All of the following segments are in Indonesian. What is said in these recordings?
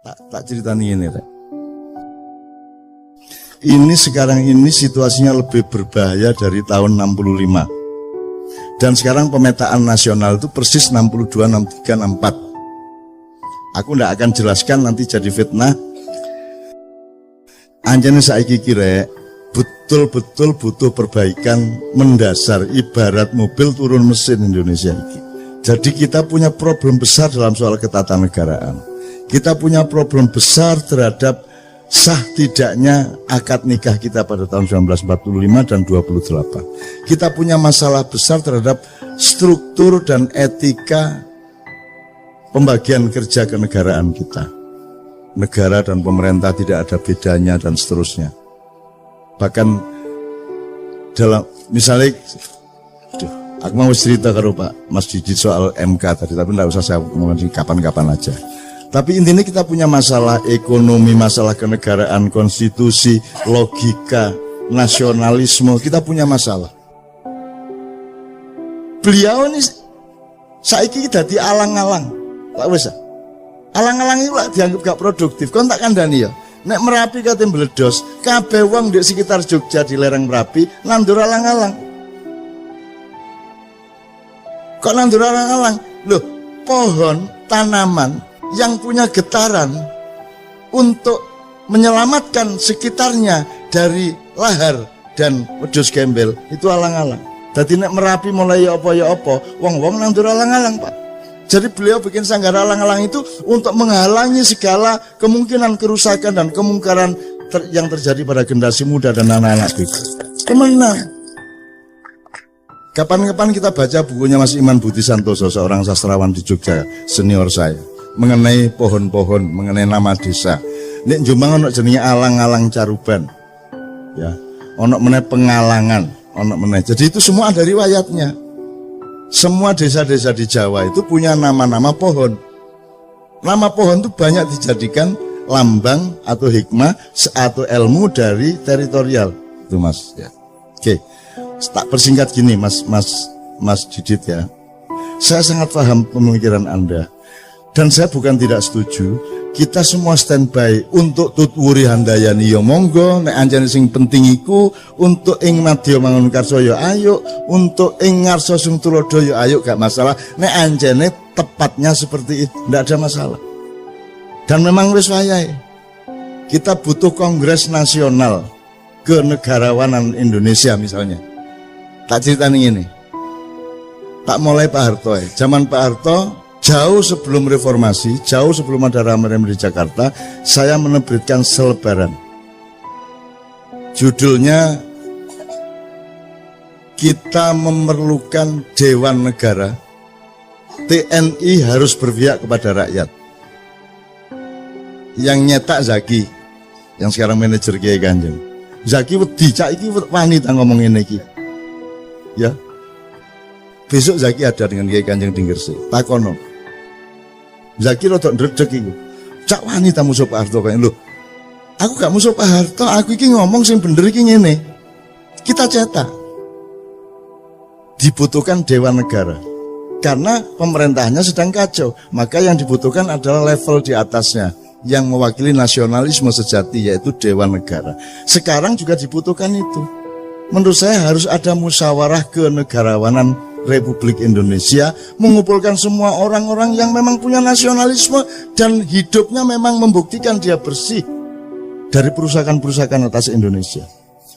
Tak ceritani ini, Rek. Ini sekarang ini situasinya lebih berbahaya dari tahun 65. Dan sekarang pemetaan nasional itu persis 62, 63, 64. Aku tidak akan jelaskan, nanti jadi fitnah. Anjane saiki kira betul-betul butuh perbaikan mendasar, ibarat mobil turun mesin Indonesia ini. Jadi kita punya problem besar dalam soal ketatanegaraan. Kita punya problem besar terhadap sah tidaknya akad nikah kita pada tahun 1945 dan 28. Kita punya masalah besar terhadap struktur dan etika pembagian kerja kenegaraan kita. Negara dan pemerintah tidak ada bedanya dan seterusnya. Bahkan dalam misalnya, aku mau cerita karo Pak Mas Didi soal MK tadi, tapi tidak usah saya ngomongin kapan-kapan aja. Tapi intinya kita punya masalah ekonomi, masalah kenegaraan, konstitusi, logika, nasionalisme, kita punya masalah. Beliau ini saiki dadi alang-alang, Pak wis. Alang-alang itu dianggap gak produktif. Kon tak kandhani ya. Nek Merapi kate mbledos, kabeh wong di sekitar Jogja di lereng Merapi nandur alang-alang. Kok nandur alang-alang? Loh, pohon, tanaman yang punya getaran untuk menyelamatkan sekitarnya dari lahar dan wedhus gembel itu alang-alang. Dadi nek Merapi mulai ya apa wong-wong nandur alang-alang, Pak. Jadi beliau bikin sanggar alang-alang itu untuk menghalangi segala kemungkinan kerusakan dan kemungkaran yang terjadi pada generasi muda dan anak-anak kita. Kemenang. Kapan-kapan kita baca bukunya Mas Iman Budi Santoso, seorang sastrawan di Jogja, senior saya, mengenai pohon-pohon, mengenai nama desa. Nek Jombang ono jenenge alang-alang Caruban. Ya, ono meneh Pengalangan, ono meneh. Jadi itu semua ada riwayatnya. Semua desa-desa di Jawa itu punya nama-nama pohon. Nama pohon itu banyak dijadikan lambang atau hikmah atau ilmu dari teritorial. Itu Mas ya. Oke. Tak persingkat gini Mas Didit ya. Saya sangat paham pemikiran Anda. Dan saya bukan tidak setuju. Kita semua standby untuk tutwuri handayani ya monggo, nek anjane sing penting iku untuk ing madya Mangunkarsa ya ayo, untuk ing ngarsa sing tulodo ya ayo, gak masalah. Nek anjane tepatnya seperti itu, ndak ada masalah. Dan memang wis wayahe. Kita butuh kongres nasional kenegarawanan Indonesia misalnya. Tak ceritani ini. Tak mulai Pak Harto zaman Pak Harto jauh sebelum reformasi, jauh sebelum ada rame-rame di Jakarta, saya menerbitkan selebaran. Judulnya, kita memerlukan Dewan Negara, TNI harus berpihak kepada rakyat. Yang nyetak Zaki, yang sekarang manajer Kiai Kanjeng. Zaki wedi, cak iki wanita ngomong ini iki. Ya. Besok Zaki ada dengan Kiai Kanjeng di Gresik. Takono. Zaki rodok ndredeg iku. Cak wanita musuh Pak Harto kaya lho. Aku gak musuh Pak Harto, aku iki ngomong sing bener iki ngene. Kita cetak. Dibutuhkan Dewan Negara. Karena pemerintahnya sedang kacau, maka yang dibutuhkan adalah level di atasnya yang mewakili nasionalisme sejati, yaitu Dewan Negara. Sekarang juga dibutuhkan itu. Menurut saya harus ada musyawarah kenegarawanan Republik Indonesia, mengumpulkan semua orang-orang yang memang punya nasionalisme dan hidupnya memang membuktikan dia bersih dari perusakan-perusakan atas Indonesia,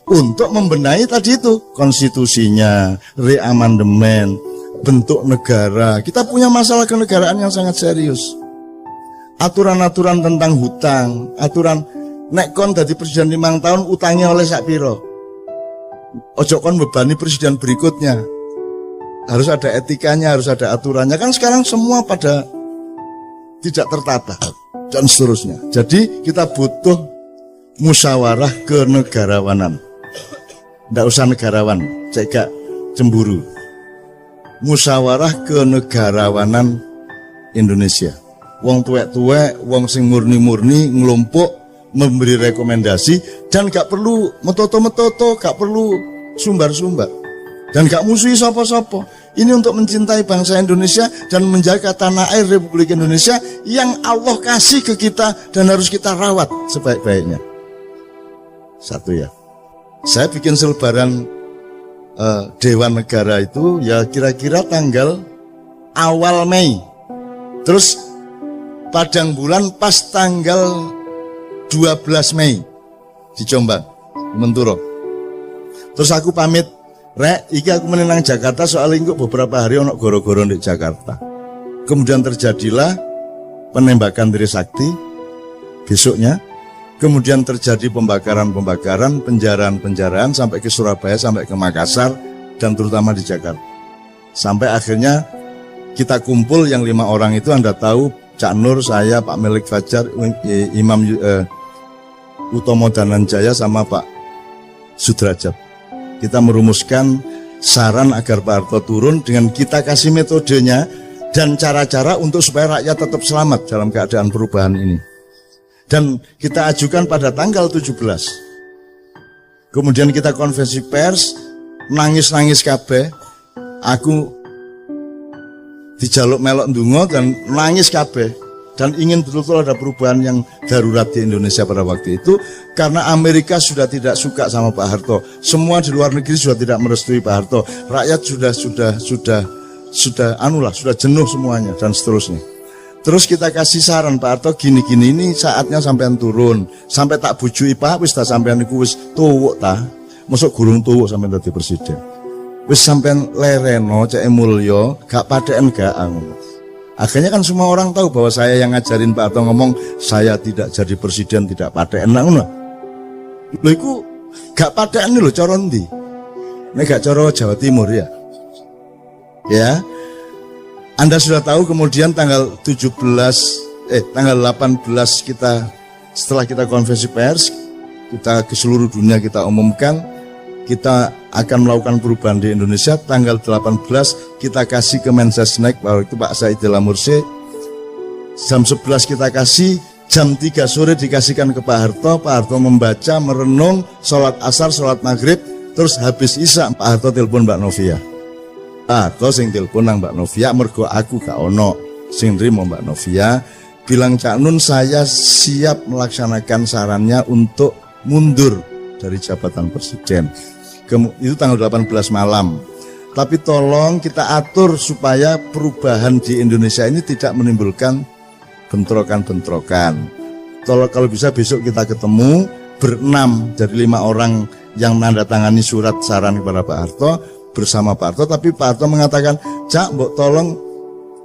untuk membenahi tadi itu konstitusinya, reamandemen, bentuk negara. Kita punya masalah kenegaraan yang sangat serius. Aturan-aturan tentang hutang, aturan nek kon dadi presiden 5 tahun utangnya oleh sak piro, ojo kon bebani presiden berikutnya. Harus ada etikanya, harus ada aturannya. Kan sekarang semua pada tidak tertata dan seterusnya. Jadi kita butuh musyawarah kenegarawanan. Tidak usah negarawan, saya gak cemburu. Musyawarah kenegarawanan Indonesia. Wong tuwek-tuwek, wong sing murni-murni ngelompok memberi rekomendasi dan gak perlu metoto-metoto, gak perlu sumbar-sumbar. Dan gak musuhi sopo-sopo. Ini untuk mencintai bangsa Indonesia dan menjaga tanah air Republik Indonesia yang Allah kasih ke kita dan harus kita rawat sebaik-baiknya. Satu ya. Saya bikin selebaran Dewan Negara itu ya kira-kira tanggal awal Mei. Terus padang bulan pas tanggal 12 Mei di Jombang, Menturo. Terus aku pamit, Rek, iki aku menenang Jakarta soalnya kok beberapa hari ono goro-goro di Jakarta. Kemudian terjadilah penembakan Trisakti besoknya. Kemudian terjadi pembakaran-pembakaran, penjaraan-penjaraan sampai ke Surabaya, sampai ke Makassar, dan terutama di Jakarta. Sampai akhirnya kita kumpul yang 5 orang itu, Anda tahu, Cak Nur, saya, Pak Melik Fajar, Imam Utomo Dananjaya, sama Pak Sudrajat. Kita merumuskan saran agar Pak Harto turun dengan kita kasih metodenya dan cara-cara untuk supaya rakyat tetap selamat dalam keadaan perubahan ini. Dan kita ajukan pada tanggal 17. Kemudian kita konferensi pers, nangis-nangis kabeh. Aku dijaluk melok ndonga dan nangis kabeh. Dan ingin betul-betul ada perubahan yang darurat di Indonesia pada waktu itu. Karena Amerika sudah tidak suka sama Pak Harto. Semua di luar negeri sudah tidak merestui Pak Harto. Rakyat sudah jenuh semuanya dan seterusnya. Terus kita kasih saran Pak Harto, gini-gini ini saatnya sampean turun. Sampai tak bujui Pak, wis tak sampean iku wis tuwuk ta. Mosok gurung tuwuk sampean dadi presiden. Wis sampean lereno cek mulya, gak padeken gak ngono. Akhirnya kan semua orang tahu bahwa saya yang ngajarin Pak Harto ngomong saya tidak jadi presiden, tidak padeken ngono. Lho iku gak padeken lho cara ndi? Nek gak cara Jawa Timur ya. Ya. Anda sudah tahu kemudian tanggal 18 kita setelah kita konferensi pers, kita ke seluruh dunia kita umumkan kita akan melakukan perubahan di Indonesia. Tanggal 18 kita kasih ke Mensesnek, bahwa itu Pak Saidillah Mursi. Jam 11 kita kasih, jam 3 sore dikasihkan ke Pak Harto. Pak Harto membaca, merenung, sholat asar, sholat maghrib, terus habis isya Pak Harto telepon Mbak Novia. Pak Harto sing telepon nang Mbak Novia, mergo aku gak ono sing nrimo Mbak Novia, bilang Cak Nun saya siap melaksanakan sarannya untuk mundur dari jabatan presiden. Itu tanggal 18 malam. Tapi tolong kita atur supaya perubahan di Indonesia ini tidak menimbulkan bentrokan-bentrokan. Tolong kalau bisa besok kita ketemu berenam dari 5 orang yang menandatangani surat saran kepada Pak Harto bersama Pak Harto. Tapi Pak Harto mengatakan, Cak, mbok tolong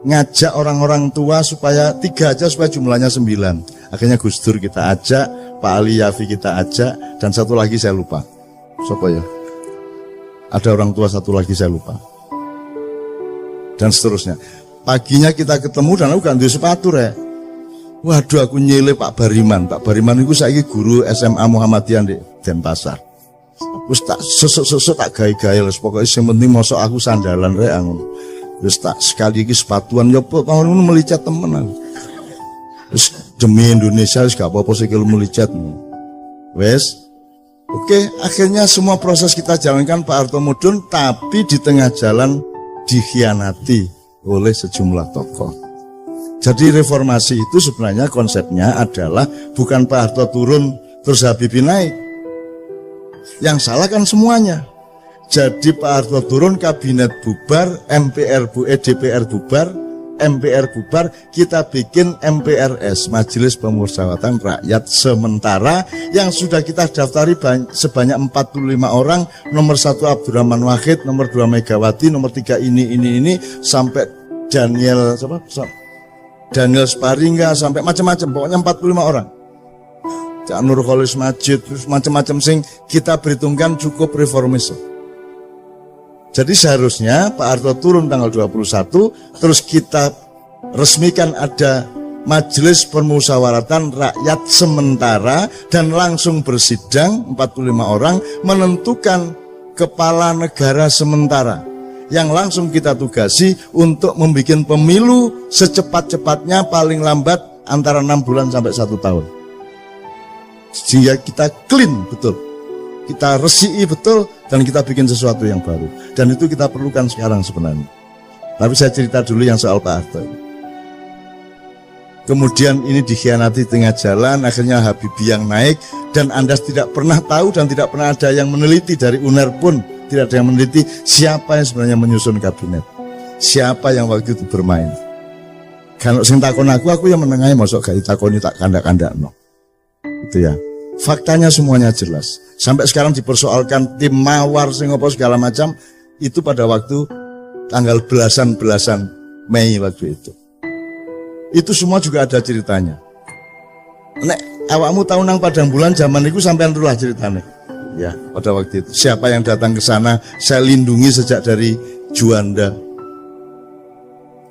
ngajak orang-orang tua supaya 3 aja supaya jumlahnya 9. Akhirnya Gus Dur kita ajak, Pak Ali Yafi kita ajak, dan satu lagi saya lupa. Siapa ya? Ada orang tua satu lagi saya lupa. Dan seterusnya. Paginya kita ketemu dan aku gak duwe sepatu rek. Waduh aku nyele Pak Bariman. Pak Bariman itu saiki guru SMA Muhammadiyah di Denpasar. Wis tak sesuk tak gawe-gawe les pokoke sing penting mosok aku sandalan rek ngono. Wis tak sekali iki sepatuan yo tahun ngono melicat temenan. Wis demi Indonesia wis gak apa-apa sikil melicat. Wis oke, akhirnya semua proses kita jalankan Pak Harto mudun, tapi di tengah jalan dikhianati oleh sejumlah tokoh. Jadi reformasi itu sebenarnya konsepnya adalah bukan Pak Harto turun terus Habibie naik. Yang salah kan semuanya. Jadi Pak Harto turun, kabinet bubar, DPR bubar, MPR bubar, kita bikin MPRS, Majelis Pemusyawaratan Rakyat Sementara, yang sudah kita daftari sebanyak 45 orang, nomor 1 Abdurrahman Wahid, nomor 2 Megawati, nomor 3 ini, sampai Daniel Sparingga, sampai macam-macam, pokoknya 45 orang. Cak Nur Kholis Majid, terus macam-macam sing kita perhitungkan cukup reformis. Jadi seharusnya Pak Harto turun tanggal 21, terus kita resmikan ada Majelis Permusyawaratan Rakyat Sementara dan langsung bersidang 45 orang menentukan kepala negara sementara yang langsung kita tugasi untuk membuat pemilu secepat-cepatnya, paling lambat antara 6 bulan sampai 1 tahun. Sehingga kita clean betul. kita resiki betul, dan kita bikin sesuatu yang baru. Dan itu kita perlukan sekarang sebenarnya. Tapi saya cerita dulu yang soal Pak Harto. Kemudian ini dikhianati tengah jalan, akhirnya Habibie yang naik, dan Anda tidak pernah tahu dan tidak pernah ada yang meneliti, dari UNER pun tidak ada yang meneliti siapa yang sebenarnya menyusun kabinet, siapa yang waktu itu bermain. Kalau sing takon aku yang menengahi, masuk gak ditakoni tak kandak-kandak no. Itu ya. Faktanya semuanya jelas. Sampai sekarang dipersoalkan tim mawar sing apa segala macam, itu pada waktu tanggal belasan Mei waktu itu. Itu semua juga ada ceritanya. Nek awakmu tahu nang Padang Bulan zaman itu sampean rulah ceritanya. Ya, pada waktu itu siapa yang datang ke sana, saya lindungi sejak dari Juanda.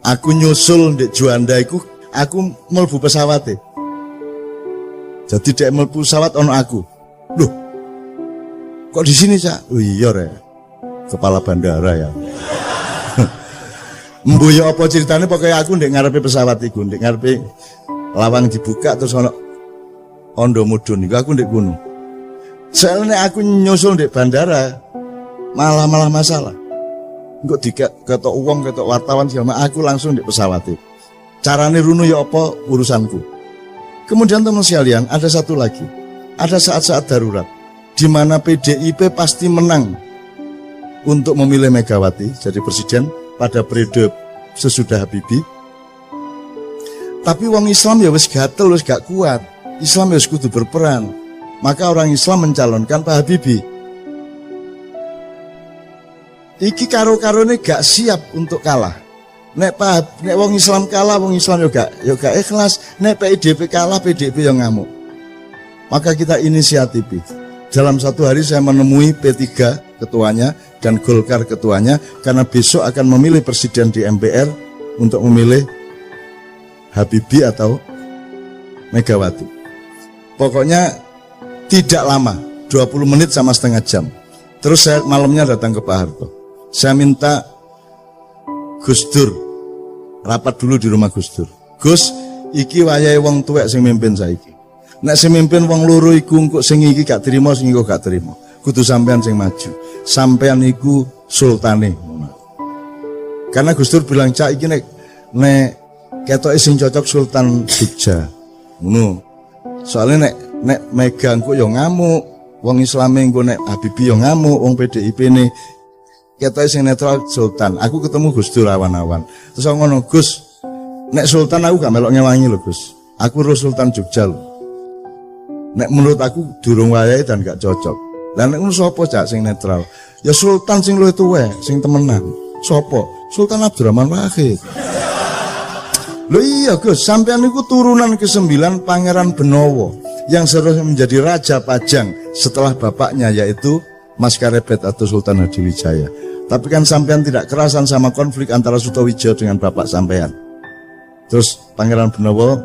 Aku nyusul di Juanda itu, aku mlebu pesawat. Jadi dek mlebu pesawat ono aku. Loh, kok di sini, Cak? Oh iya re, kepala bandara ya. Mbuya apa ceritanya, pokoknya aku ndek ngarepe pesawat iku, ndek ngarepe lawang dibuka terus ono ondo mudun iku, aku ndek kono. Soalnya aku nyusul ndek bandara malah masalah. Engko diketok uang, ketok wartawan segala, aku langsung ndek pesawat itu. Carane runu ya apa urusanku. Kemudian teman sekalian, ada satu lagi. Ada saat-saat darurat di mana PDIP pasti menang untuk memilih Megawati jadi presiden pada periode sesudah Habibie. Tapi wong Islam ya wis gatel, wis gak kuat. Islam ya wis kudu berperan. Maka orang Islam mencalonkan Pak Habibie. Iki karo-karone gak siap untuk kalah. Nek wong Islam kalah, wong Islam yo gak ikhlas. Nek PDIP kalah, PDIP yo ngamuk. Maka kita inisiatif. Dalam satu hari saya menemui P3 ketuanya dan Golkar ketuanya, karena besok akan memilih presiden di MPR untuk memilih Habibie atau Megawati. Pokoknya tidak lama, 20 menit sama setengah jam. Terus saya malamnya datang ke Pak Harto. Saya minta Gus Dur rapat dulu di rumah Gus Dur. Gus, iki wayahe wong tuwek sing mimpin saiki. Nek sing mimpin wong loro iku engko sing iki gak trimo, sing iku gak trimo. Kudu sampean sing maju. Sampean iku sultane. Karena Gus Dur bilang, "Cak iki nek ketoke sing cocok Sultan Jogja." Ngono. Soalnya nek Mega engko yo ngamuk, wong Islame engko nek Habibie yo ngamuk, wong PDIP ne ketoke sing netral Sultan. Aku ketemu Gus Dur awan-awan. Terus aku ngono, "Gus, nek Sultan aku gak melok ngewangi lho, Gus. Aku ro Sultan Jogja lho. Nek menurut aku durung wayahe dan gak cocok. Lah nek ngono sapa Cak sing netral? Ya Sultan sing luwih tuwek, sing temenan. Sapa? Sultan Abdurrahman Wahid." Lho iya Gus, sampean niku turunan ke-9 Pangeran Benowo yang seharusnya menjadi Raja Pajang setelah bapaknya, yaitu Mas Karebet atau Sultan Hadiwijaya. Tapi kan sampean tidak kerasan sama konflik antara Sutowijoyo dengan bapak sampean. Terus Pangeran Benowo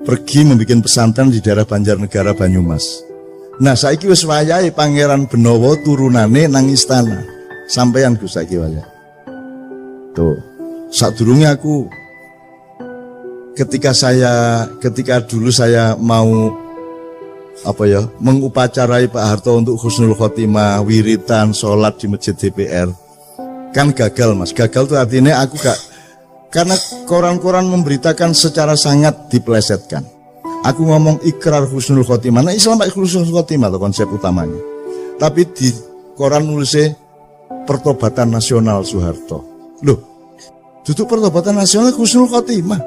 pergi membuat pesantren di daerah Banjarnegara Banyumas. Nah saiki wis wayahe Pangeran Benowo turunane nang istana. Sampeyan Gus saiki wayahe. Tuh, sadurunge aku ketika dulu saya mau mengupacarai Pak Harto untuk husnul khotimah, wiritan, sholat di masjid DPR, kan gagal Mas. Gagal tuh artinya aku gak, karena koran-koran memberitakan secara sangat dipelesetkan. Aku ngomong ikrar husnul khotimah. Nah Islam pakai husnul khotimah itu konsep utamanya. Tapi di koran nulisnya pertobatan nasional Soeharto. Loh, duduk pertobatan nasional husnul khotimah.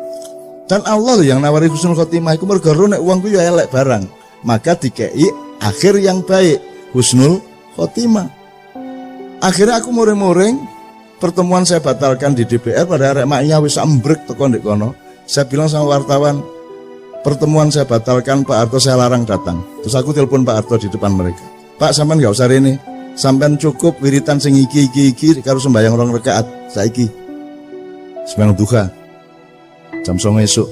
Dan Allah loh yang nawari husnul khotimah. Iku mergo nek uangku ya elek barang. Maka dikei akhir yang baik, husnul khotimah. Akhirnya aku muring-muring, pertemuan saya batalkan di DPR pada arek maknya wis ambrek teko ndek kono. Saya bilang sama wartawan, pertemuan saya batalkan, Pak Harto saya larang datang. Terus aku telepon Pak Harto di depan mereka. Pak, sampean gak usah rene. Sampean cukup wiritan sing iki karo sembahyang 2 rakaat saiki. Sembahyang duha. Jam 09.00 esuk.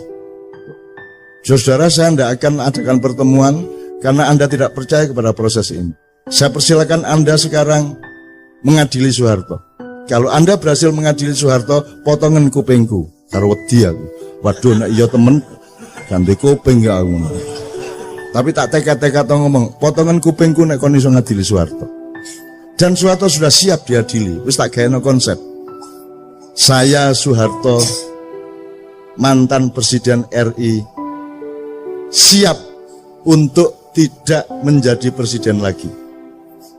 Saudara, saya tidak akan adakan pertemuan karena Anda tidak percaya kepada proses ini. Saya persilakan Anda sekarang mengadili Soeharto. Kalau Anda berhasil mengadili Soeharto, potongan kupingku karo wedi aku. Waduh nek iya temen ganti kuping gak aku. Tapi tak teka-teka tau ngomong, potongan kupingku nek kon iso ngadili Soeharto. Dan Soeharto sudah siap diadili. Wis tak gaeno konsep. Saya Soeharto, mantan Presiden RI, siap untuk tidak menjadi presiden lagi.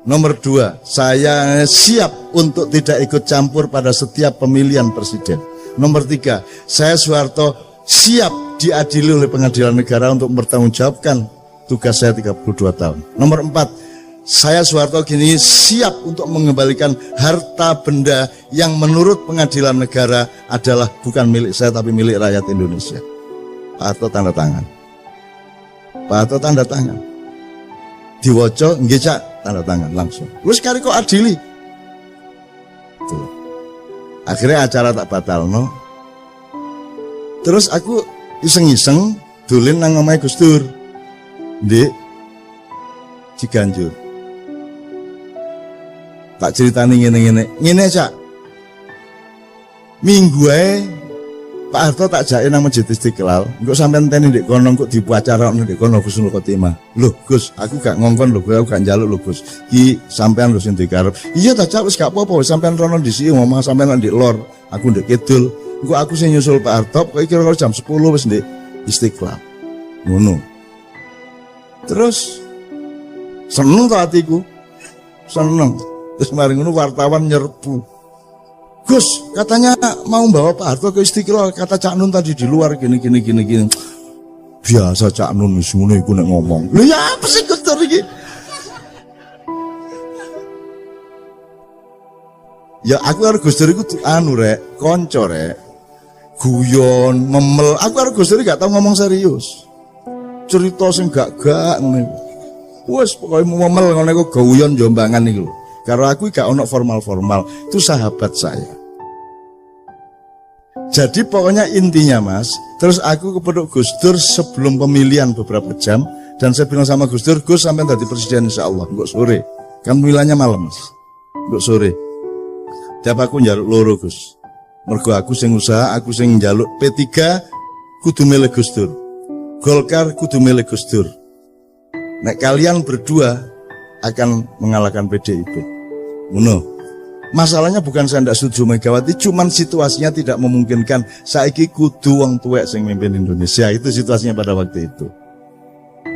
Nomor 2, saya siap untuk tidak ikut campur pada setiap pemilihan presiden. Nomor 3, saya Soeharto siap diadili oleh pengadilan negara untuk mempertanggungjawabkan tugas saya 32 tahun. Nomor 4, saya Soeharto kini siap untuk mengembalikan harta benda yang menurut pengadilan negara adalah bukan milik saya tapi milik rakyat Indonesia. Pak Harto tanda tangan. Pak Harto tanda tangan. Diwoco nggih Cak, tanda tangan langsung. Wis kari kok adili. Tuh. Akhirnya acara tak batalno. Terus aku iseng-iseng dolen nang omahe Gus Dur. Ndek Ciganjur. Tak ceritani ngene Cak. Minggu ae Pak Harto tak jake nang Masjid Istiqlal. Engko sampean teni ndek kono engko dipuacarakno ndek kono Gus Nur Khotimah. Loh Gus, aku gak ngongkon lho, aku gak njaluk lho Gus. Ki sampean lho sing dikarep. Iya ta Cak, wis gak apa-apa, sampean rono dhisiki ngomong sampean ndek lor, aku ndek kidul. Engko aku sing nyusul Pak Harto, kok kira-kira jam 10 wis ndek Istiqlal. Ngono. Terus seneng to atiku. Seneng. Terus mari ngono wartawan nyerbu. Gus, katanya mau bawa Pak Harto ke Istiqlal, kata Cak Nun tadi di luar gini. Biasa Cak Nun wis ngono iku nek ngomong. Lho ya apa sih Gus Dur iki? Ya aku karo Gus Dur iku anu rek, kanca rek. Guyon, memel. Aku karo Gus Dur gak tau ngomong serius. Cerita sing gak ngene. Wes pokoke memel ngono iku guyon jombangan iku. Karo aku gak ono formal-formal, itu sahabat saya. Jadi pokoknya intinya Mas, terus aku kepeduk Gus Dur sebelum pemilihan beberapa jam, dan saya bilang sama Gus Dur, Gus sampai tadi presiden insyaallah, kok sore. Kan pemilihannya malam Mas, kok sore. Tiap aku njaluk loro Gus. Mergo aku sing usaha, aku sing njaluk P3 kudu milih Gus Dur. Golkar kudu milih Gus Dur. Nek kalian berdua akan mengalahkan PDIP. Ngono. Masalahnya bukan saya tidak setuju Megawati, cuman situasinya tidak memungkinkan. Saiki kudu wong tuwek sing mimpin Indonesia, itu situasinya pada waktu itu.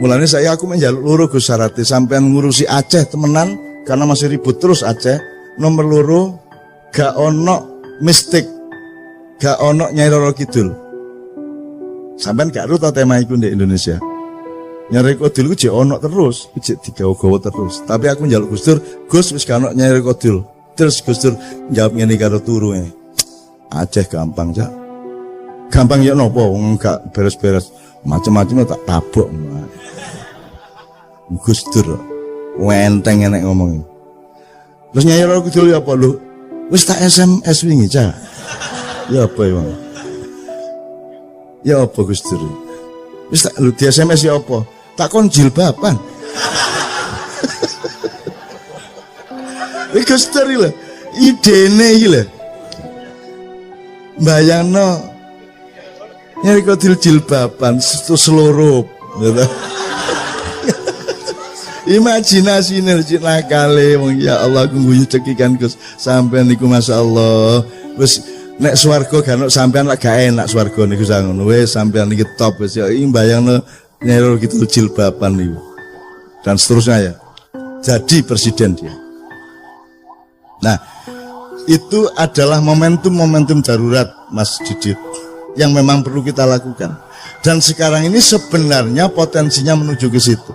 Mulanya aku menjaluk loro Gus Sarati sampean ngurusi Aceh temenan karena masih ribut terus Aceh. Nomor loro gak ono mistik, gak ono Nyai Roro Kidul. Sampean gak ruta tema iku di Indonesia. Nyai Roro Kidul ku jek ono terus, jek digawa-gawa terus. Tapi aku njaluk Gus Dur, Gus wis gak ono Nyai Roro Kidul. Terus Gus Dur jawab ngene karo turu ngene. Aceh gampang, Cak. Gampang ya napa wong gak beres-beres. Macem-macem tak tabok. Gus Dur wenteng enek ngomong. Terus Nyai Roro Kidul ya apa lho? Wis tak SMS wingi, Cak. Ya apa ya, Bang? Ya apa Gus Dur? Wis tak lu di SMS ya apa? Tak kon jilbaban. Gus Dur lho, idene iki lho. Bayangno Nyai Kidul jilbaban seluruh gitu. Imajinasine cek nakale wong ya Allah guyu cekikan Gus sampean niku masyaallah. Wis nek swarga gak ono sampean lak gak enak swarga niku ngono. Wis sampean iki top wis ya bayangno Nyai Roro Kidul jilbaban niku. Dan seterusnya ya. Jadi presiden dia. Nah, itu adalah momentum-momentum darurat Mas Didit yang memang perlu kita lakukan. Dan sekarang ini sebenarnya potensinya menuju ke situ.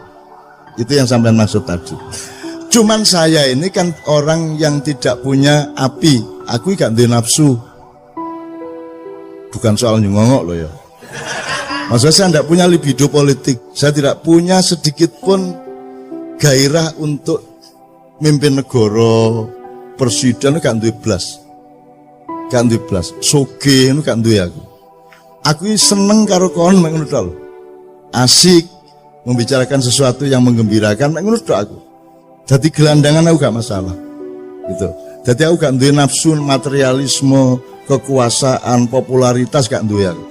Itu yang sampean maksud tadi. Cuman saya ini kan orang yang tidak punya api. Aku gak duwe nafsu. Bukan soal nyongok loh ya. Maksudnya saya tidak punya libido politik. Saya tidak punya sedikit pun gairah untuk mimpin negara. Presiden gak duwe blas. Gak duwe blas. Soge gak duwe aku. Aku seneng karo kon mek ngono tok. Asik membicarakan sesuatu yang menggembirakan mek ngono tok aku. Jadi gelandangan aku gak masalah. Gitu. Jadi aku gak duwe nafsu materialisme, kekuasaan, popularitas gak duwe aku.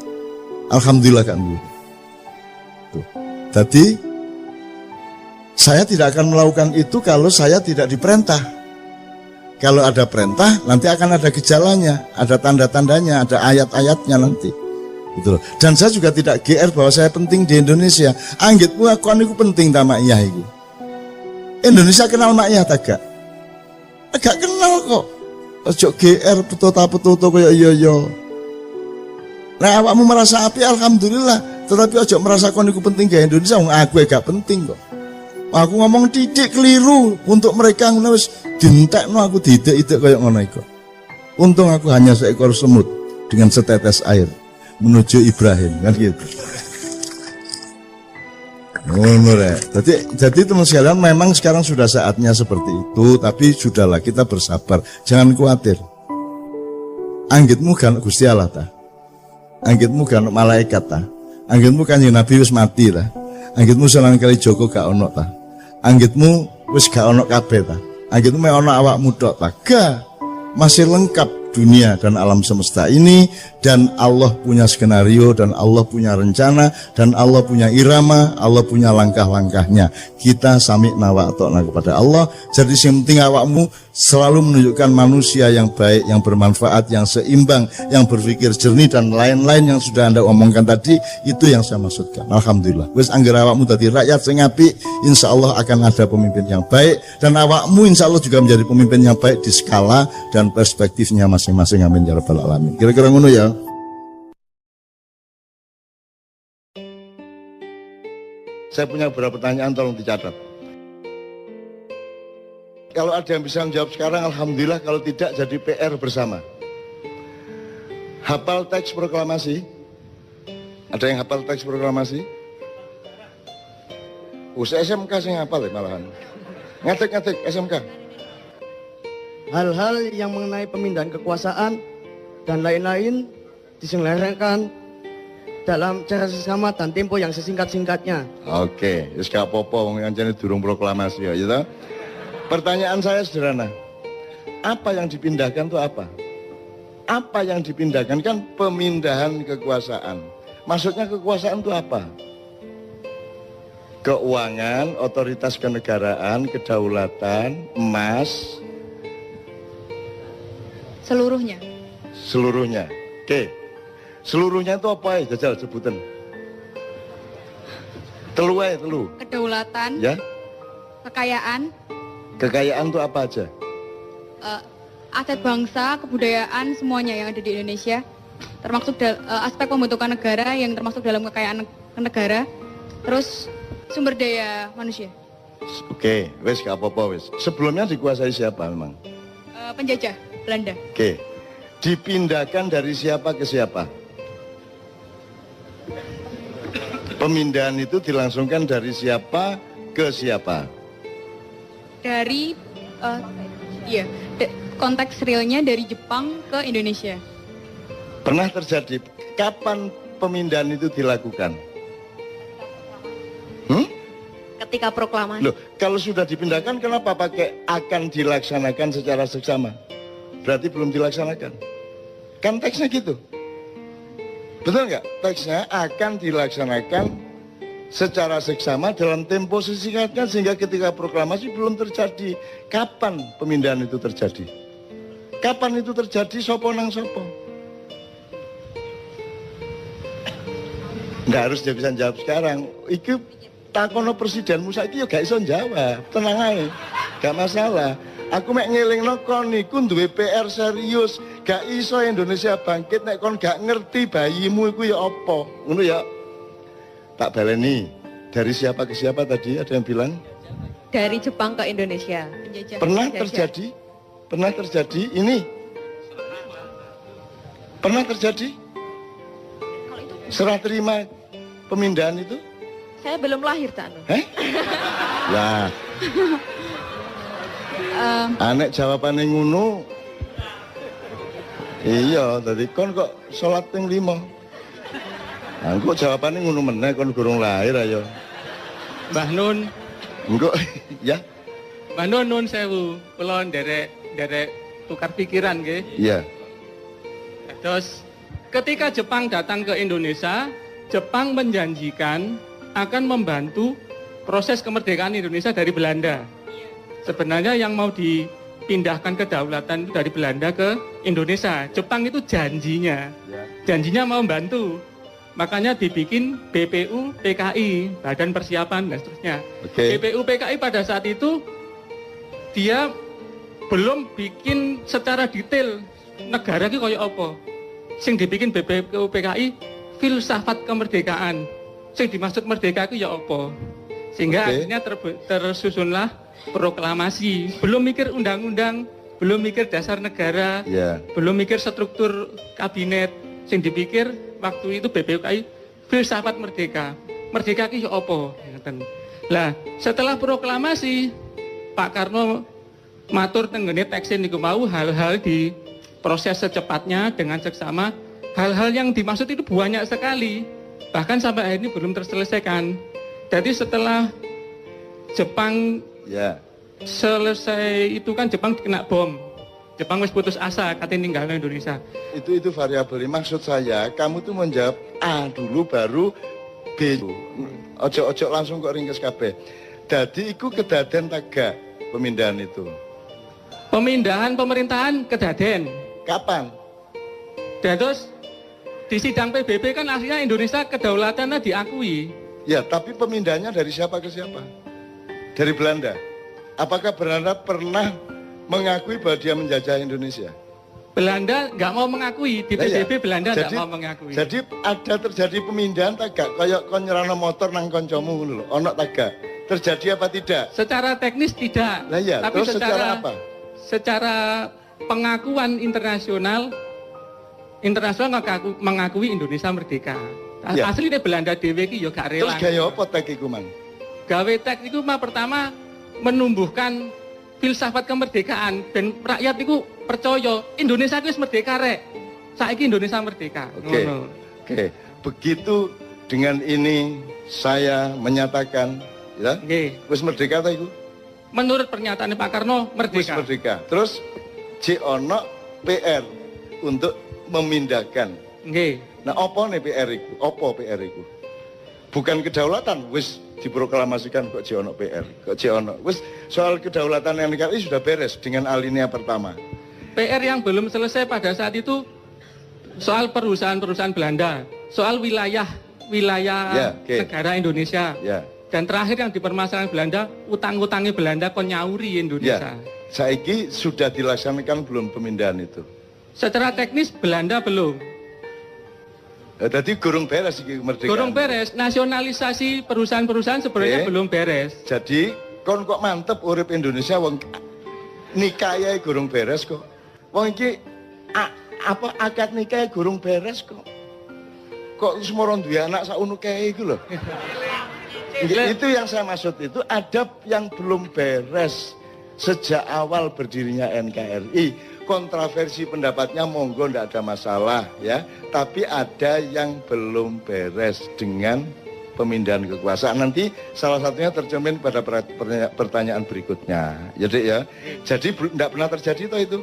Alhamdulillah gak duwe. Tuh. Jadi Saya tidak akan melakukan itu kalau saya tidak diperintah. Kalau ada perintah, nanti akan ada gejalanya, ada tanda-tandanya, ada ayat-ayatnya nanti. Gitu loh. Dan saya juga tidak GR bahwa saya penting di Indonesia. Anggitmu aku aniku penting ta mak iya iku. Indonesia kenal mak iya tak gak? Agak kenal kok. Ojo GR petuta-petuta kaya iya. Nah awakmu merasa api alhamdulillah, tetapi ojo merasa kon iku penting ke Indonesia, wong aku gak penting kok. Aku ngomong titik keliru untuk mereka ngono wis dientekno aku didik-idik kaya ngono iku. Untung aku hanya seekor semut dengan setetes air menuju Ibrahim kan gitu. Ngono rek. Jadi teman sekalian memang sekarang sudah saatnya seperti itu, tapi sudahlah kita bersabar, jangan khawatir. Anggitmu kan Gusti Allah ta. Anggitmu kan malaikat ta. Anggitmu kan Nabi wis mati ta. Anggitmu Sunan Kalijaga gak ono ta. Anggitmu wis gak ono kabeh ta. Anggitmu mek ono awakmu tok ta. Gak. Masih lengkap dunia dan alam semesta ini, dan Allah punya skenario, dan Allah punya rencana, dan Allah punya irama, Allah punya langkah-langkahnya. Kita sami'na wa ata'na kepada Allah. Jadi yang penting awakmu selalu menunjukkan manusia yang baik, yang bermanfaat, yang seimbang, yang berpikir jernih, dan lain-lain yang sudah Anda omongkan tadi. Itu yang saya maksudkan. Alhamdulillah wis anggar awakmu tadi rakyat sing apik, insya Allah akan ada pemimpin yang baik, dan awakmu insya Allah juga menjadi pemimpin yang baik di skala dan perspektifnya masing-masing. Amin ya rabbal alamin. Kira-kira ngono ya. Saya punya beberapa pertanyaan, tolong dicatat. Kalau ada yang bisa menjawab sekarang alhamdulillah, kalau tidak jadi PR bersama. Hafal teks proklamasi? Ada yang hafal teks proklamasi? SMK sing hafal ya malahan. Ngetik SMK. Hal-hal yang mengenai pemindahan kekuasaan dan lain-lain diselenggarakan dalam cara sesama dan tempo yang sesingkat-singkatnya. Oke, wis gak apa-apa wong kancane durung proklamasi ya, gitu. Pertanyaan saya sederhana. Apa yang dipindahkan itu apa? Apa yang dipindahkan kan pemindahan kekuasaan. Maksudnya kekuasaan itu apa? Keuangan, otoritas kenegaraan, kedaulatan, emas, seluruhnya. Oke. Seluruhnya itu apa ya? Jajal sebutan. Telu. Kedaulatan. Ya. Kekayaan. Kekayaan itu apa aja? Aset bangsa, kebudayaan, semuanya yang ada di Indonesia. Termasuk aspek pembentukan negara yang termasuk dalam kekayaan negara. Terus sumber daya manusia. Oke, wes gak apa-apa wes. Sebelumnya dikuasai siapa memang? Penjajah Belanda. Oke. Dipindahkan dari siapa ke siapa? Pemindahan itu dilangsungkan dari siapa ke siapa? Dari konteks realnya dari Jepang ke Indonesia. Pernah terjadi. Kapan pemindahan itu dilakukan? Ketika proklamasi. Loh, kalau sudah dipindahkan kenapa pakai akan dilaksanakan secara seksama? Berarti belum dilaksanakan. Kan teksnya gitu. Betul nggak? Teksnya akan dilaksanakan secara seksama dalam tempo sesingkatnya sehingga ketika proklamasi belum terjadi. Kapan pemindahan itu terjadi? Kapan itu terjadi? Sopo nang sopo? Nggak harus dia bisa jawab sekarang. Itu takono presiden Musa itu ya gak iso jawab. Tenang aja, gak masalah. Aku mek ngelingno kon niku duwe PR serius. Gak iso Indonesia bangkit nek kon gak ngerti bayimu iku ya apa. Ngono ya. Tak baleni. Dari siapa ke siapa tadi? Ada yang bilang? Dari Jepang ke Indonesia. Pernah terjadi? Pernah terjadi ini? Pernah terjadi? Serah terima pemindahan itu? Saya belum lahir, Cak Nur. Lah. Anek jawabannya ngono. Iya, tadi kon kok sholat ping 5. Nah, kok jawabannya ngono meneh kon gurung lahir ayo. Mbah Nun. Engko ya. Mbah Nun nun sewu. Kula nderek tukar pikiran nggih. Iya. Terus ketika Jepang datang ke Indonesia, Jepang menjanjikan akan membantu proses kemerdekaan Indonesia dari Belanda. Sebenarnya yang mau dipindahkan kedaulatan itu dari Belanda ke Indonesia. Jepang itu janjinya mau membantu. Makanya dibikin BPU PKI, Badan Persiapan dan seterusnya. BPU PKI pada saat itu dia belum bikin secara detail negara ki koyo apa. Sing dibikin BPU PKI filsafat kemerdekaan. Sing dimaksud merdeka ku ya apa. Sehingga akhirnya tersusunlah proklamasi. Belum mikir undang-undang, belum mikir dasar negara, belum mikir struktur kabinet. Sing dipikir waktu itu BPUKI filsafat merdeka. Merdeka ki ya apa? Lah, setelah proklamasi Pak Karno matur tenggene teksin niku mau hal-hal di proses secepatnya dengan seksama. Hal-hal yang dimaksud itu banyak sekali. Bahkan sampai hari ini belum terselesaikan. Jadi setelah Jepang selesai itu kan Jepang kena bom. Jepang wis putus asa katanya ninggalin Indonesia. Itu variabel. Maksud saya, kamu tuh menjawab A dulu baru B. Ojo langsung kok ringkes kabeh. Jadi iku kedaden taga pemindahan itu. Pemindahan pemerintahan kedaden. Kapan? Dan terus di sidang PBB kan akhirnya Indonesia kedaulatannya diakui. Ya, tapi pemindahannya dari siapa ke siapa? Dari Belanda. Apakah Belanda pernah mengakui bahwa dia menjajah Indonesia? Belanda nggak mau mengakui, di PBB Belanda nggak mau mengakui. Jadi ada terjadi pemindahan tagak, kayak kon nyerano motor nang koncomu ngono lho, ono tagak. Terjadi apa tidak? Secara teknis tidak. Lah iya, tapi terus secara apa? Secara pengakuan internasional mengakui Indonesia merdeka. Ya. Asli Belanda dhewe iki ya gak rela. Terus gaya apa tek iku, Man? Gawe tek iku pertama menumbuhkan filsafat kemerdekaan dan rakyat itu percaya Indonesia itu merdeka rek. Saiki Indonesia merdeka. Oke. Begitu dengan ini saya menyatakan ya. Wis merdeka ta iku? Menurut pernyataan Pak Karno merdeka. Wis merdeka. Terus ono PR untuk memindahkan. Nggih. Nah, apa nih PR iku? Apa PR iku? Bukan kedaulatan, wis diproklamasikan kok ono PR, kok ono. Wis soal kedaulatan NKRI sudah beres dengan alinea pertama. PR yang belum selesai pada saat itu soal perusahaan-perusahaan Belanda, soal wilayah negara Indonesia. Dan terakhir yang dipermasalahkan Belanda, utang-utangnya Belanda kon nyauri Indonesia. Saiki sudah dilaksanakan belum pemindahan itu? Secara teknis Belanda belum. Jadi gurung beres iki kemerdekaan. Gurung beres, nasionalisasi perusahaan-perusahaan sebenarnya belum beres. Jadi kon kok mantep urip Indonesia wong nikahe gurung beres kok. Wong iki akad nikah gurung beres kok. Kok semua duwe anak sauno kae iku lho. Itu yang saya maksud itu adab yang belum beres sejak awal berdirinya NKRI. Kontroversi pendapatnya monggo ndak ada masalah ya, tapi ada yang belum beres dengan pemindahan kekuasaan. Nanti salah satunya tercermin pada pertanyaan berikutnya. Ya Dek ya. Jadi ndak pernah terjadi toh itu?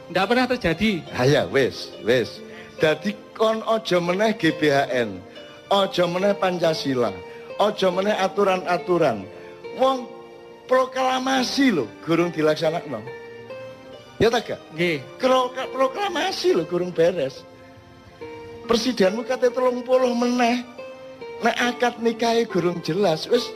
Ndak pernah terjadi. Ya wis. Jadi kon ojo meneh GBHN, ojo meneh Pancasila, ojo meneh aturan-aturan. Wong proklamasi lho gurung dilaksanakno. Ya tak gak? Nggih. Proklamasi lho gurung beres. Presidenmu kate 30 meneh. Nek akad nikahe gurung jelas, wis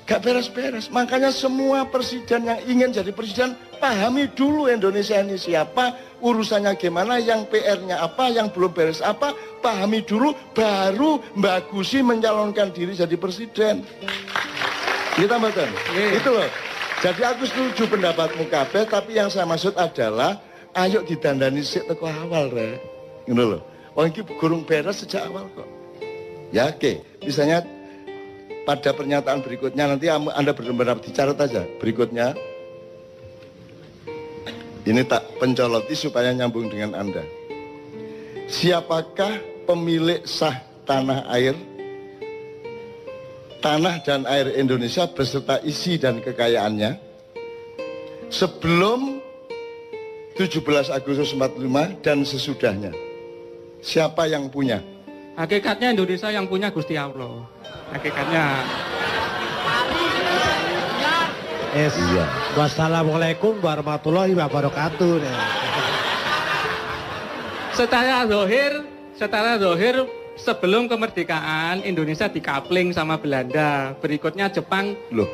gak beres-beres. Makanya semua presiden yang ingin jadi presiden pahami dulu Indonesia ini siapa, urusannya gimana, yang PR-nya apa, yang belum beres apa, pahami dulu baru bagusi mencalonkan diri jadi presiden. Kita betul. Itu loh. Jadi aku setuju pendapatmu kabeh, tapi yang saya maksud adalah ayo didandani sik teko awal rek. Ngono lho. Wong iki gurung beres sejak awal kok. Ya oke. Misalnya pada pernyataan berikutnya nanti Anda benar-benar dicatat aja berikutnya. Ini tak pencoloti supaya nyambung dengan Anda. Siapakah pemilik sah tanah air? Tanah dan air Indonesia beserta isi dan kekayaannya sebelum 17 Agustus 45 dan sesudahnya. Siapa yang punya? Hakikatnya Indonesia yang punya Gusti Allah. hakikatnya. Yes. Iya. Wassalamualaikum warahmatullahi wabarakatuh. Secara zahir sebelum kemerdekaan Indonesia dikapling sama Belanda, berikutnya Jepang. Loh,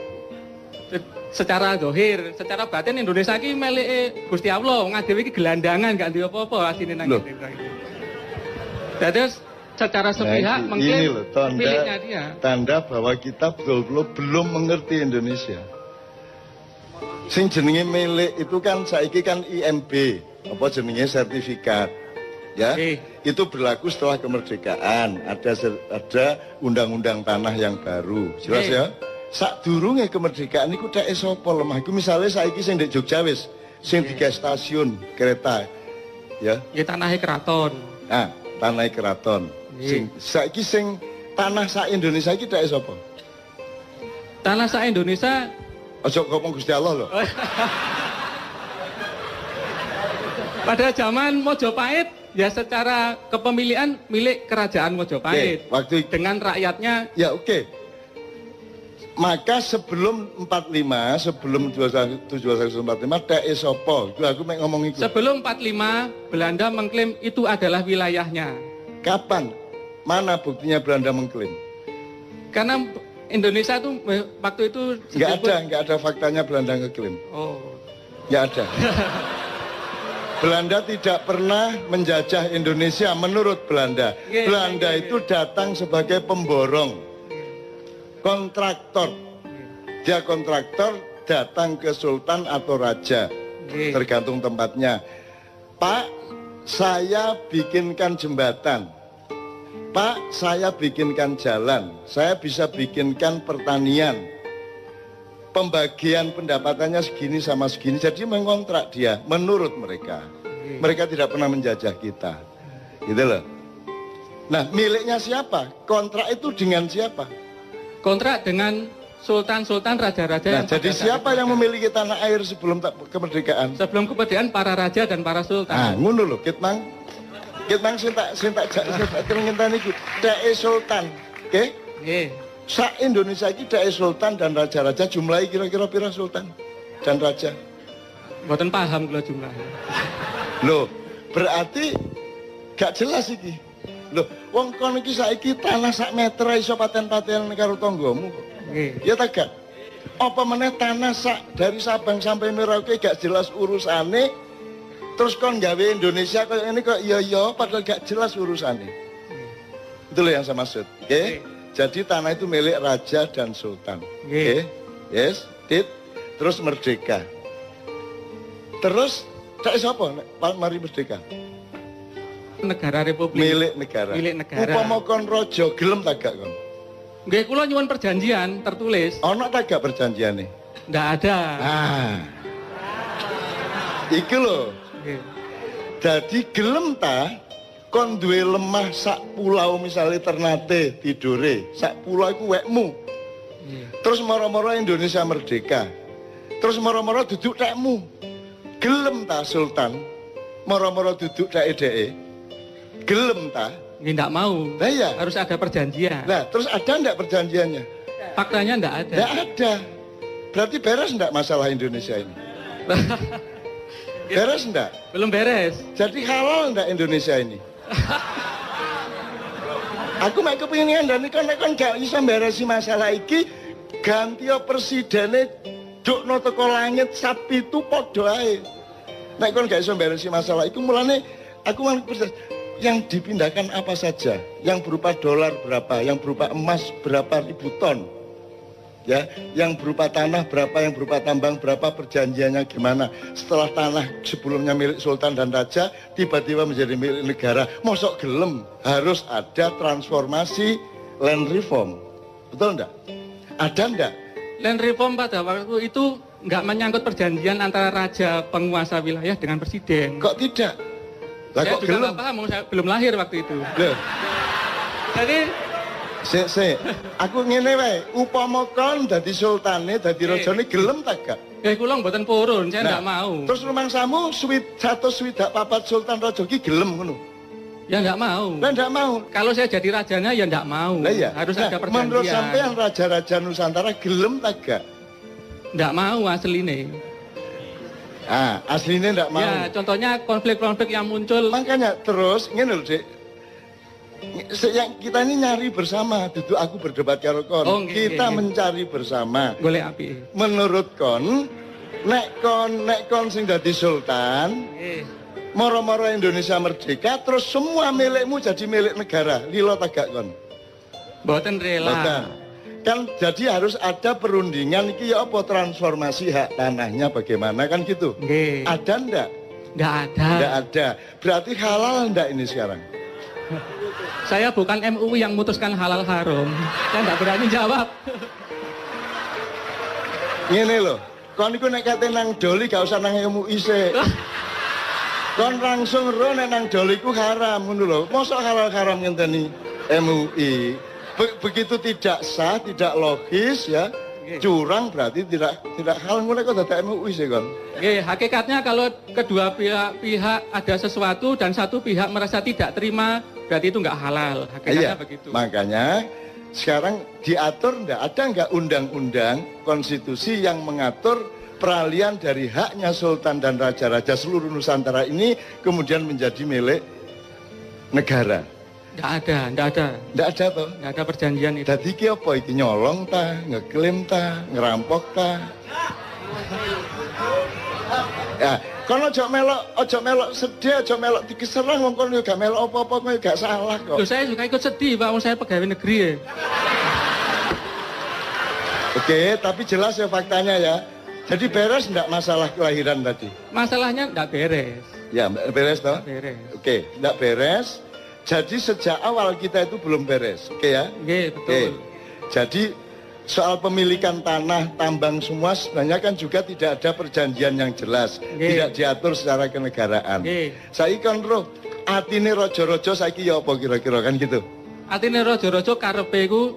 Secara zahir, secara batin Indonesia ki melike Gusti Allah, wong dhewe iki gelandangan gak duwe apa-apa asine nang Loh. kene. Jadi secara sepihak nah, mengklaim ini loh miliknya dia. tanda bahwa kita betul-betul belum mengerti Indonesia. Sing jenenge milik itu kan saiki kan IMB, apa jenenge sertifikat. Ya, itu berlaku setelah kemerdekaan. Ada undang-undang tanah yang baru. Jelas ya? Sakdurunge kemerdekaan iku dhek sapa lemah. Iku misale saiki sing ndek Jogja wis sing digawe stasiun kereta. Ya. Ya tanahnya keraton. Nah, tanah keraton. Saiki sing tanah sak Indonesia iki dhek sapa? Tanah sak Indonesia. Aja ngomong Gusti Allah loh. Pada zaman Mojopahit ya secara kepemilikan milik kerajaan Mojopahit. Waktu dengan rakyatnya. Ya oke. Maka sebelum 45, sebelum 1745 dhek sapa? Iku aku mek ngomong iku. Sebelum 45 Belanda mengklaim itu adalah wilayahnya. Kapan? Mana buktinya Belanda mengklaim? Karena Indonesia itu waktu itu Nggak ada faktanya Belanda ngeklaim. Oh. Nggak ada. Belanda tidak pernah menjajah Indonesia menurut Belanda. Belanda itu datang sebagai pemborong. Kontraktor. Dia kontraktor datang ke sultan atau raja. Tergantung tempatnya. Pak, saya bikinkan jembatan. Pak, saya bikinkan jalan. Saya bisa bikinkan pertanian. Pembagian pendapatannya segini sama segini. Jadi mengontrak dia menurut mereka. Mereka tidak pernah menjajah kita. Gitu loh. Nah, miliknya siapa? Kontrak itu dengan siapa? Kontrak dengan sultan-sultan, raja-raja. Nah, jadi siapa yang memiliki tanah air sebelum kemerdekaan? Sebelum kemerdekaan para raja dan para sultan. Ah, ngono lho, Kitmang sintak ngenteni iku. Dhek sultan, oke? Nggih. Sak Indonesia iki dhek sultan dan raja-raja jumlahe kira-kira pira sultan dan raja? Mboten paham kula jumlahnya. Loh, berarti gak jelas iki. Loh, wong kon iki saiki tanah sak meter iso paten-paten karo tanggamu kok. Nggih. Ya ta gak? Apa meneh tanah sak dari Sabang sampai Merauke gak jelas urusane, terus kon gawe Indonesia kayak ini kok iya padahal gak jelas urusane. Itu loh yang saya maksud. Oke? Jadi tanah itu milik raja dan sultan. Oke? Yes, terus merdeka. Terus tak sapa mari merdeka? Negara Republik. Milik negara. Milik negara. Upama kon raja gelem ta gak kon? Nggih, kula nyuwun perjanjian tertulis. Ana ta gak perjanjiane? Ndak ada. Ah. Iki lho. Nggih. Jadi gelem ta kon duwe lemah sak pulau misalnya Ternate tidure, sak pulau iku wekmu. Terus moro-moro Indonesia merdeka. Terus moro-moro duduk tekmu. Gelem ta Sultan? Moro-moro duduk dhek-dheke. Gelem ta? Nggih, ndak mau. Lah iya. Harus ada perjanjian. Nah, terus ada ndak perjanjiannya? Faktanya ndak ada. Ndak ada. Berarti beres ndak masalah Indonesia ini? Beres ndak? Belum beres. Jadi halal ndak Indonesia ini? Aku mek kepengin ngandani kon gak iso beresi masalah iki, ganti presidene dukno teko langit sapi itu padha ae. Nek kon gak iso beresi masalah iku mulane aku yang dipindahkan apa saja, yang berupa dolar berapa, yang berupa emas berapa ribu ton, ya, yang berupa tanah berapa, yang berupa tambang berapa, perjanjiannya gimana. Setelah tanah sebelumnya milik sultan dan raja, tiba-tiba menjadi milik negara. Mosok gelem harus ada transformasi land reform, betul enggak? Ada enggak? Land reform pada waktu itu nggak menyangkut perjanjian antara raja penguasa wilayah dengan presiden. Kok tidak? Lah Saya kok juga gelem? nggak paham, saya belum lahir waktu itu. Loh. Jadi Aku ngene wae, upama kon dadi sultane, dadi rajane gelem ta gak? kula mboten purun, saya nggak mau. Terus rumangsamu 124 sultan raja ki gelem ngono. Ya enggak mau. Lah ndak mau. Kalau saya jadi rajanya ya enggak mau. Lah iya. Harus Nah, ada perjanjian. menurut sampean raja-raja Nusantara gelem tak gak? Enggak mau asline. Ah, aslinya ndak mau. Ya, contohnya konflik-konflik yang muncul. Makanya terus ngene lho, Dik. Yang kita ini nyari bersama, duduk aku berdebat karo kon. Oh, nggih, Kita nggih. mencari bersama. Golek api. Menurut kon, nek kon sing dadi sultan, Nggih. moro-moro Indonesia merdeka, terus semua milikmu jadi milik negara. Lilo tagak kon. Mboten rela. Boten. Kan jadi harus ada perundingan iki ya apa transformasi hak tanahnya bagaimana kan gitu. Nggih. Ada ndak? Enggak ada. Ndak ada. Berarti halal ndak ini sekarang? Saya bukan MUI yang memutuskan halal haram. Saya enggak berani jawab. Ngene lho, kon iku nek kate nang doli gak usah nang MUI sik. Kon langsung ro nek nang doli ku haram ngono lho. Mosok halal haram ngenteni MUI. Begitu tidak sah, tidak logis ya. Curang berarti tidak halal ngono kok dadak MUI sik kon. Nggih, hakikatnya kalau kedua pihak ada sesuatu dan satu pihak merasa tidak terima, berarti itu enggak halal. Hakikatnya begitu. Makanya sekarang diatur ada nggak undang-undang konstitusi yang mengatur peralihan dari haknya sultan dan raja-raja seluruh Nusantara ini kemudian menjadi milik negara. Enggak ada. Nggak ada toh? Enggak ada perjanjian itu. Dadi iki apa iki nyolong ta, ngeklaim ta, ngerampok ta? Ya, kon ojo melok sedih, ojo melok digeserang wong kon yo gak melok apa-apa kowe gak salah kok. Loh, saya juga ikut sedih, Pak, wong saya pegawai negeri ya. Oke, tapi jelas ya faktanya ya. Jadi beres enggak masalah kelahiran tadi? Masalahnya enggak beres. Ya, beres toh? Enggak beres. Oke, enggak beres. Jadi sejak awal kita itu belum beres. Oke ya? Nggih, betul. Oke. Jadi soal pemilikan tanah, tambang semua sebenarnya kan juga tidak ada perjanjian yang jelas. Nggih. Tidak diatur secara kenegaraan. Nggih. Saiki kon roh, atine rojo-rojo saiki ya apa kira-kira kan gitu? Artinya rojo-rojo karepe iku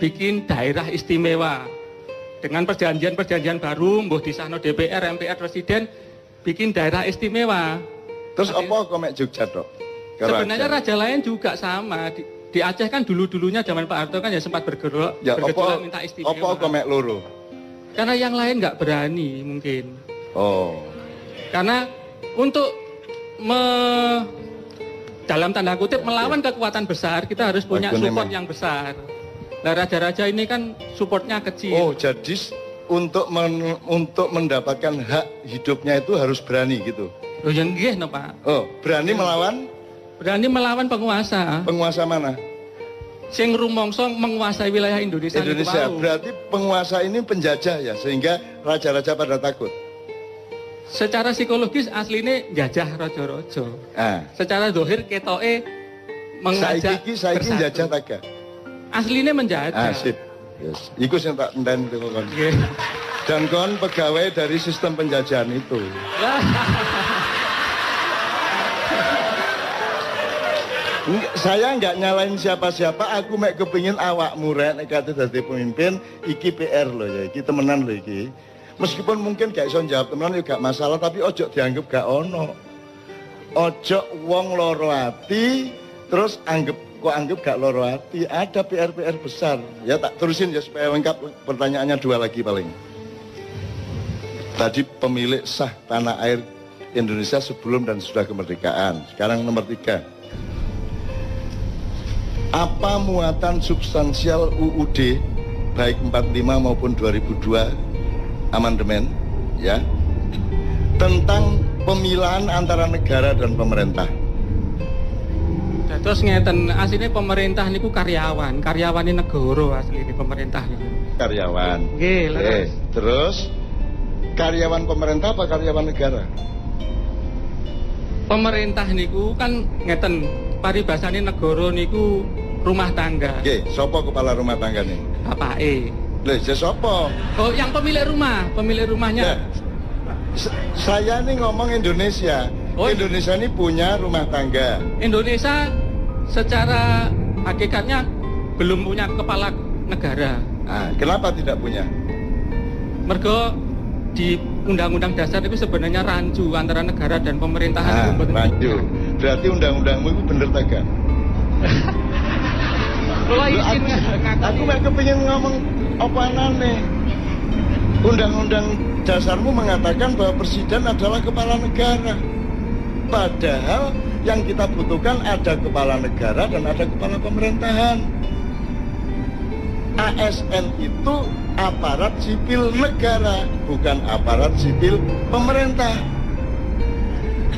bikin daerah istimewa. Dengan perjanjian-perjanjian baru, mbuh disahno DPR, MPR, Presiden, bikin daerah istimewa. Terus apa kok mek Jogja tok? Sebenarnya raja lain juga sama. Di Aceh kan dulu-dulunya zaman Pak Harto kan ya sempat bergejolak minta istimewa. Apa kok mek loro? Karena yang lain nggak berani mungkin. Oh. Karena untuk dalam tanda kutip melawan kekuatan besar, kita harus punya support yang besar. Nah, raja-raja ini kan supportnya kecil. Oh, jadi untuk mendapatkan hak hidupnya itu harus berani gitu. Loh, yang nggih no, Pak. Oh, berani melawan? Berani melawan penguasa. Penguasa mana? Sing rumangsa menguasai wilayah Indonesia. Indonesia. Berarti penguasa ini penjajah ya, sehingga raja-raja pada takut. Secara psikologis aslinya jajah rojo-rojo. Ah. Secara dohir ketoke mengajak saiki bersatu. jajah taga. Aslinya menjajah. Ah, sip. Yes. Iku sing tak enten itu kon. Nggih. Dan kon pegawai dari sistem penjajahan itu. Saya nggak nyalain siapa-siapa, aku mek kepingin awakmu rek nek kate dadi pemimpin, iki PR loh ya, iki temenan loh iki. Meskipun mungkin gak iso jawab temenan ya gak masalah, tapi ojo dianggap gak ono. Ojo wong loro ati terus anggap gak loro ati. Ada PR-PR besar. Ya tak terusin ya supaya lengkap, pertanyaannya 2 lagi paling. Tadi pemilik sah tanah air Indonesia sebelum dan sudah kemerdekaan. Sekarang nomor 3. Apa muatan substansial UUD baik 45 maupun 2002 amandemen ya tentang pemilahan antara negara dan pemerintah? Terus ngeten, aslinya pemerintah niku karyawan ini negara aslinya pemerintah niku. Karyawan. Nggih, leres. Terus karyawan pemerintah apa karyawan negara? Pemerintah niku kan ngeten, paribasane negara niku rumah tangga. Oke, sopo kepala rumah tangga nih? Bapake. Lho, sopo? Oh, yang pemilik rumahnya. Ya, saya nih ngomong Indonesia. Oh, Indonesia ini punya rumah tangga. Indonesia secara hakikatnya belum punya kepala negara. Ah, kenapa tidak punya? Mergo di Undang-Undang Dasar itu sebenarnya rancu antara negara dan pemerintahan. Rancu. Berarti undang-undangmu itu bener tak gak? Kalau izin Aku gak kepingin ngomong apa aneh. Undang-undang dasarmu mengatakan bahwa presiden adalah kepala negara. Padahal yang kita butuhkan ada kepala negara dan ada kepala pemerintahan. ASN itu aparat sipil negara, bukan aparat sipil pemerintah.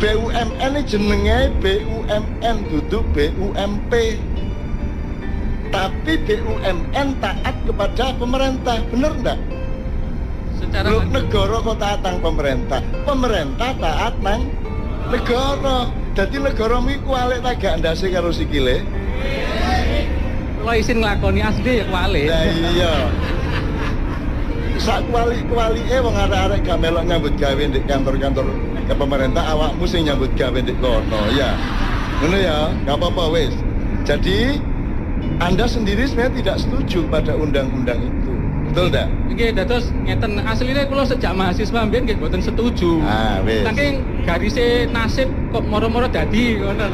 BUMN ini jenenge BUMN, duduk BUMP. Tapi BUMN taat kepada pemerintah, bener enggak? secara Lu negara kok taat nang pemerintah, pemerintah taat nang negara. Jadi negara mi kualik tak gak ndase karo sikile. kalau izin nglakoni asli ya kuali. Lah iya. Sak kuali-kualike wong arek-arek gak melok nyambut gawe di kantor-kantor ke pemerintah, awakmu sing nyambut gawe di kono ya. Ngono ya, gak apa-apa wis. Jadi Anda sendiri sebenarnya tidak setuju pada undang-undang itu. Betul enggak? Nggih, dados ngeten asline kula sejak mahasiswa mbiyen nggih mboten setuju. Ah, wis. Saking garise nasib kok moro-moro dadi ngono.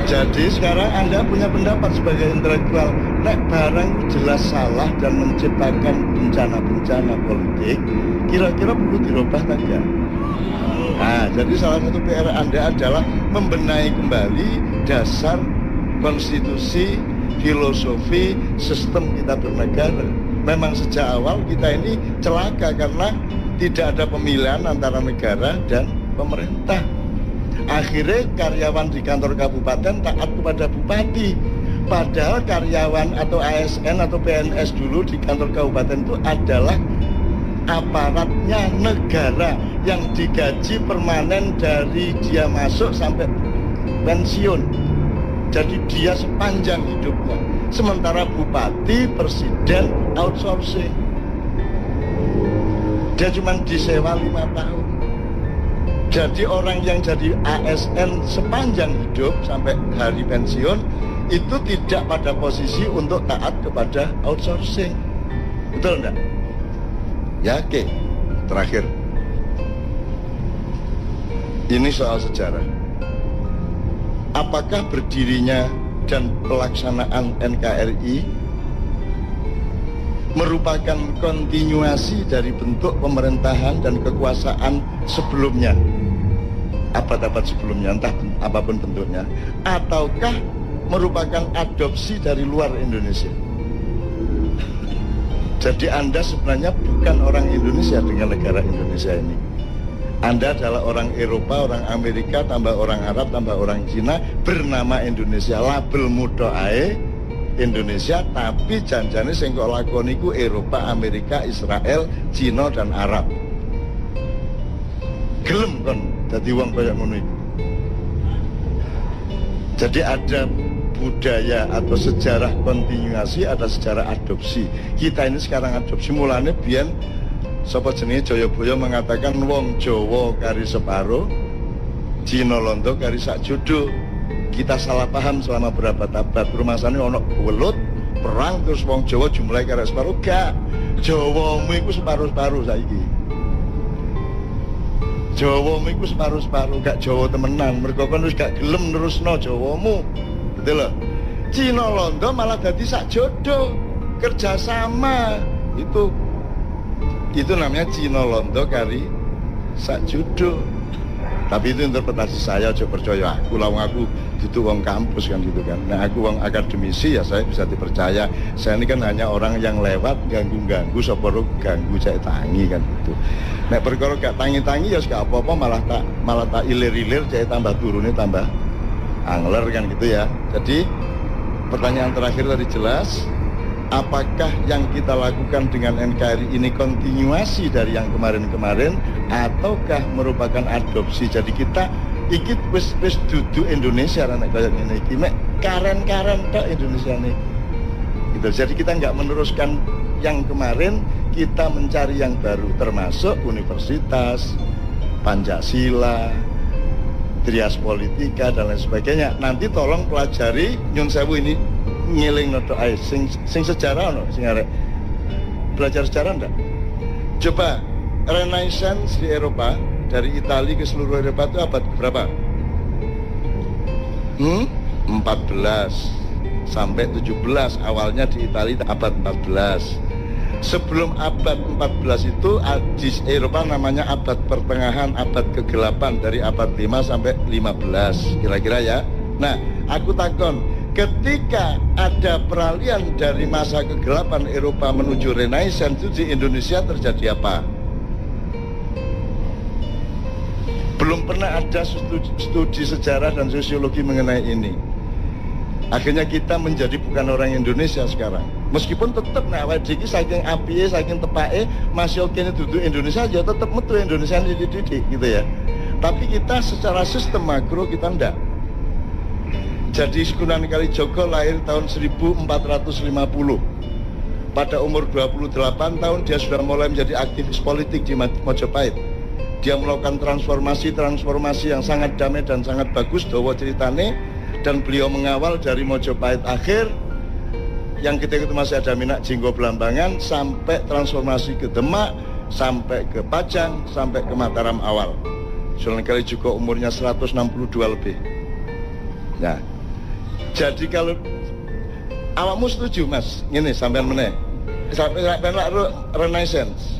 Jadi sekarang Anda punya pendapat sebagai intelektual, nek barang jelas salah dan menciptakan bencana-bencana politik, kira-kira perlu dirubah enggak? Nah, jadi salah satu PR Anda adalah membenahi kembali dasar konstitusi, filosofi, sistem kita bernegara. Memang sejak awal kita ini celaka karena tidak ada pemilihan antara negara dan pemerintah. Akhirnya karyawan di kantor kabupaten taat kepada bupati. Padahal karyawan atau ASN atau PNS dulu di kantor kabupaten itu adalah aparatnya negara yang digaji permanen dari dia masuk sampai pensiun. Jadi dia sepanjang hidupnya. Sementara bupati, presiden outsourcing. Dia cuma disewa 5 tahun. Jadi orang yang jadi ASN sepanjang hidup sampai hari pensiun itu tidak pada posisi untuk taat kepada outsourcing. Betul enggak? Ya, oke. Terakhir. Ini soal sejarah. Apakah berdirinya dan pelaksanaan NKRI merupakan kontinuasi dari bentuk pemerintahan dan kekuasaan sebelumnya, abad-abad sebelumnya, entah apapun bentuknya, ataukah merupakan adopsi dari luar Indonesia? Jadi Anda sebenarnya bukan orang Indonesia dengan negara Indonesia ini. Anda adalah orang Eropa, orang Amerika, tambah orang Arab, tambah orang Cina, bernama Indonesia, label muda ae Indonesia, tapi janjane sing kok lakoni ku Eropa, Amerika, Israel, Cina dan Arab. Gelem kon dadi wong kaya ngono iku. Jadi ada budaya atau sejarah kontinuasi, ada sejarah adopsi. Kita ini sekarang adopsi, mulane biyen sapa jenenge Jayabaya mengatakan wong Jawa kari separo, Cina Londo kari sak jodoh. Kita salah paham selama berapa abad. Rumasane ono welut perang terus wong Jawa jumlahe kari separo, gak. Jawamu iku separo-separo saiki. Jawamu iku separo-separo, gak Jawa temenan. Mergo kon wis gak gelem nerusno Jawamu. Betul lho. Cina Londo malah dadi sak jodoh. Kerjasama itu namanya Cina Londo kari sak jodoh. Tapi itu interpretasi saya, aja percaya aku, lawang aku duduk wong kampus kan gitu kan. Nah aku wong akademisi ya saya bisa dipercaya. Saya ini kan hanya orang yang lewat ganggu-ganggu, soporo ganggu cek tangi kan gitu. Nek perkara gak tangi-tangi ya gak apa-apa, malah tak ilir-ilir cek tambah turunnya tambah angler kan gitu ya. Jadi pertanyaan terakhir tadi jelas. Apakah yang kita lakukan dengan NKRI ini kontinuasi dari yang kemarin-kemarin ataukah merupakan adopsi? Jadi kita ikut wis duduk Indonesia nek kaya ngene iki mek karen-karen tok Indonesia nih. Gitu. Jadi kita nggak meneruskan yang kemarin, kita mencari yang baru termasuk universitas, Pancasila, trias politika dan lain sebagainya. Nanti tolong pelajari nyun sewu ini ngiling noto ae sing sejarah ono sing arek belajar sejarah ndak? Coba Renaissance di Eropa dari Italia ke seluruh Eropa itu abad berapa? 14 sampai 17, awalnya di Italia abad 14. Sebelum abad 14 itu di Eropa namanya abad pertengahan, abad kegelapan, dari abad 5 sampai 15 kira-kira ya. Nah, aku takon, ketika ada peralihan dari masa kegelapan Eropa menuju Renaissance itu di Indonesia terjadi apa? Belum pernah ada studi sejarah dan sosiologi mengenai ini. Akhirnya kita menjadi bukan orang Indonesia sekarang. Meskipun tetap nek awake dhewe saking apiye, saking tepake masih oke duduk Indonesia aja, tetap metu Indonesia dididik gitu ya. Tapi kita secara sistem makro kita ndak. Jadi Sunan Kalijaga lahir tahun 1450. Pada umur 28 tahun dia sudah mulai menjadi aktivis politik di Mojopahit. Dia melakukan transformasi yang sangat damai dan sangat bagus, dawa ceritane, dan beliau mengawal dari Mojopahit akhir yang ketika itu masih ada Minak Jinggo Belambangan sampai transformasi ke Demak, sampai ke Pajang, sampai ke Mataram awal. Sunan Kalijaga umurnya 162 lebih. Nah, jadi kalau awakmu setuju Mas, ngene sampean meneh. Sampai Renaissance.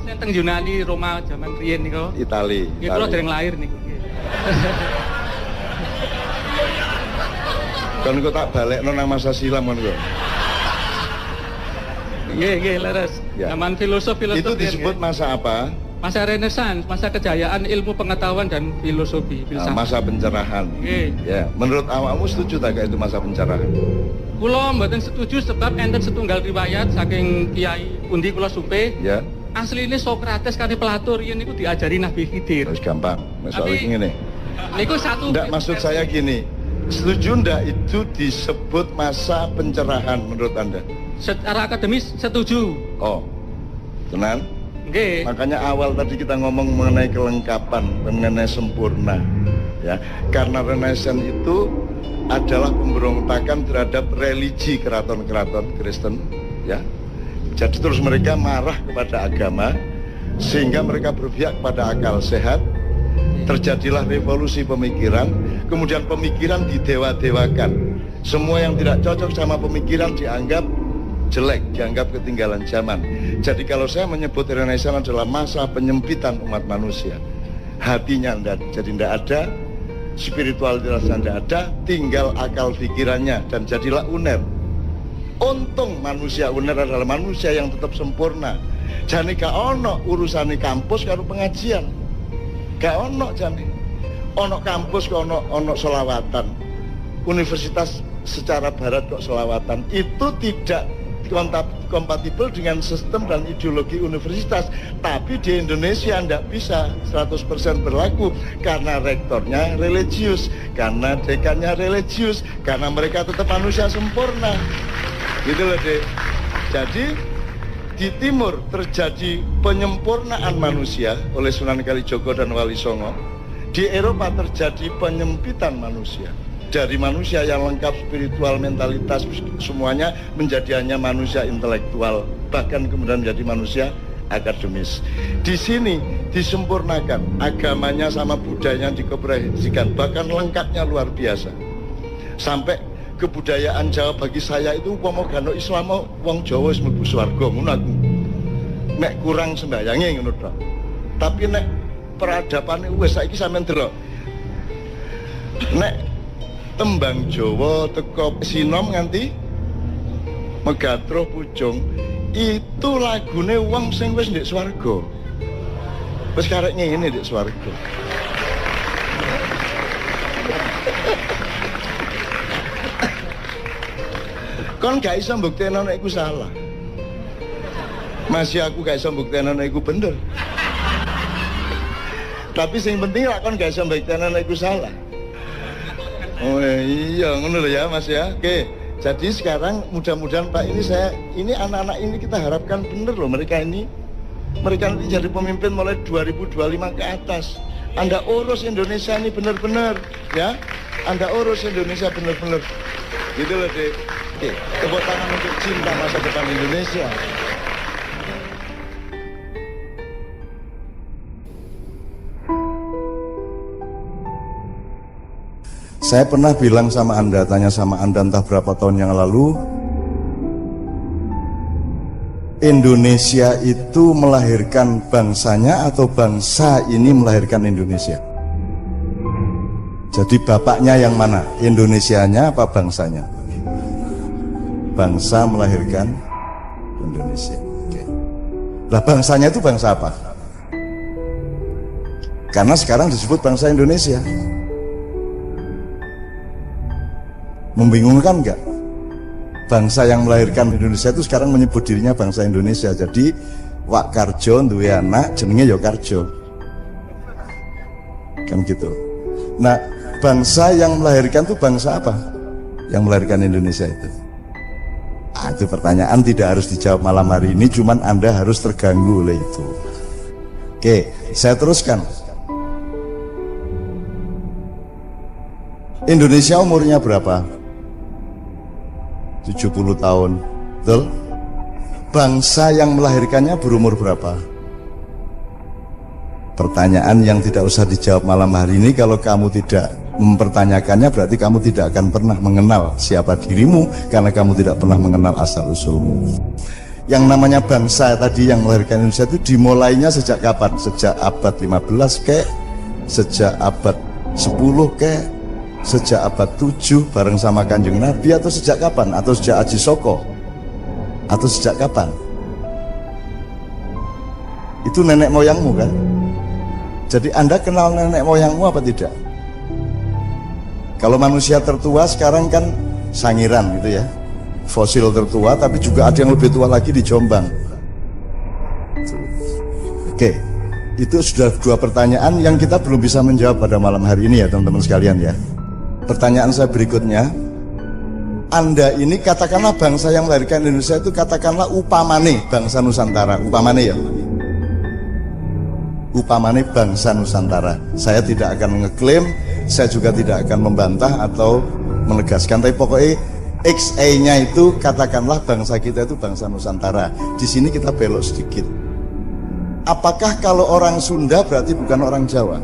Saya teng Yunani, Roma zaman riyen niku. Itali. Nggih kula dereng lahir niku. Kan kok tak balekno nang masa silam kan kok. Nggih, leres. Ya. Zaman filosofi Itu disebut masa apa? masa Renaissance, masa kejayaan ilmu pengetahuan dan filosofi, filsafat. Masa pencerahan. Nggih. Ya, menurut awakmu setuju tak itu masa pencerahan? Kula mboten setuju sebab enten setunggal riwayat saking Kiai pundi kula supe. Ya. Asline Sokrates kali Plato riyen niku diajari Nabi Khidir. Terus gampang. Soal Tapi- ngene. Niku satu. Ndak, maksud saya gini. Setuju ndak itu disebut masa pencerahan menurut Anda? Secara akademis setuju. Oh. Tenan? Nggih. Makanya awal tadi kita ngomong mengenai kelengkapan, mengenai sempurna. Ya, karena Renaissance itu adalah pemberontakan terhadap religi keraton-keraton Kristen, ya. Jadi terus mereka marah kepada agama sehingga mereka berpihak pada akal sehat. Terjadilah revolusi pemikiran, kemudian pemikiran didewa-dewakan. Semua yang tidak cocok sama pemikiran dianggap jelek, dianggap ketinggalan zaman. Jadi kalau saya menyebut Renaissance adalah masa penyempitan umat manusia. Hatinya jadi tidak ada, spiritualitasnya tidak ada, tinggal akal pikirannya dan jadilah uner. Untung manusia uner adalah manusia yang tetap sempurna. Jane gak ono urusane kampus karo pengajian. Gak ono jane. Ono kampus kok ono selawatan. Universitas secara barat kok selawatan. Itu tidak kompatibel dengan sistem dan ideologi universitas. Tapi di Indonesia tidak bisa 100% berlaku karena rektornya religius, karena dekannya religius, karena mereka tetap manusia sempurna. Gitu loh deh. Jadi di timur terjadi penyempurnaan manusia oleh Sunan Kalijaga dan Wali Songo. Di Eropa terjadi penyempitan manusia. Dari manusia yang lengkap spiritual, mentalitas, semuanya menjadi hanya manusia intelektual, bahkan kemudian menjadi manusia akademis. Di sini disempurnakan, agamanya sama budayanya dikomprensikan, bahkan lengkapnya luar biasa. Sampai kebudayaan Jawa bagi saya itu umpama gano Islam wong Jawa wis mlebu swarga ngono aku. Nek kurang sembayange ngono tok. Tapi nek peradapane wis saiki sampean delok. Nek tembang Jawa teko sinom nganti Megatro Pucung itu lagune wong sing wis ndek swarga. Wis karek ngene ndek swarga. Kon gak iso mbuktekno nek iku salah. Masih aku gak iso mbuktekno nek iku bener. Tapi sing penting lak kon gak iso mbuktekno nek iku salah. Oh iya, ngono lho ya Mas ya. Oke. Jadi sekarang mudah-mudahan Pak ini anak-anak ini kita harapkan bener loh mereka ini. Mereka nanti jadi pemimpin mulai 2025 ke atas. Anda urus Indonesia ini bener-bener ya. Anda urus Indonesia bener-bener. Gitu loh deh. Oke, tepuk tangan untuk cinta masa depan Indonesia. Saya pernah bilang sama Anda, tanya sama Anda entah berapa tahun yang lalu, Indonesia itu melahirkan bangsanya atau bangsa ini melahirkan Indonesia? Jadi bapaknya yang mana? Indonesianya apa bangsanya? Bangsa melahirkan Indonesia. Oke. Nah, bangsanya itu bangsa apa? Karena sekarang disebut bangsa Indonesia. Membingungkan enggak? Bangsa yang melahirkan Indonesia itu sekarang menyebut dirinya bangsa Indonesia. Jadi Wak Karjo duwe anak jenenge ya Karjo. Kan gitu. Nah, bangsa yang melahirkan itu bangsa apa? Yang melahirkan Indonesia itu. Itu pertanyaan tidak harus dijawab malam hari ini, cuman Anda harus terganggu oleh itu. Oke, saya teruskan. Indonesia umurnya berapa? 70 tahun, betul? Bangsa yang melahirkannya berumur berapa? Pertanyaan yang tidak usah dijawab malam hari ini. Kalau kamu tidak mempertanyakannya, berarti kamu tidak akan pernah mengenal siapa dirimu, karena kamu tidak pernah mengenal asal-usulmu. Yang namanya bangsa tadi yang melahirkan Indonesia itu dimulainya sejak kapan? Sejak abad 15 kek? Sejak abad 10 kek? Sejak abad 7 bareng sama Kanjeng Nabi, atau sejak kapan? Atau sejak Aji Soko? Atau sejak kapan? Itu nenek moyangmu kan? Jadi Anda kenal nenek moyangmu apa tidak? Kalau manusia tertua sekarang kan Sangiran gitu ya, fosil tertua, tapi juga ada yang lebih tua lagi di Jombang. Oke, itu sudah dua pertanyaan yang kita belum bisa menjawab pada malam hari ini ya teman-teman sekalian ya. Pertanyaan saya berikutnya, Anda ini katakanlah bangsa yang melahirkan Indonesia itu katakanlah upamane bangsa Nusantara, upamane ya, upamane bangsa Nusantara. Saya tidak akan ngeklaim, saya juga tidak akan membantah atau menegaskan, tapi pokoknya XA-nya itu katakanlah bangsa kita itu bangsa Nusantara. Di sini kita belok sedikit. Apakah kalau orang Sunda berarti bukan orang Jawa?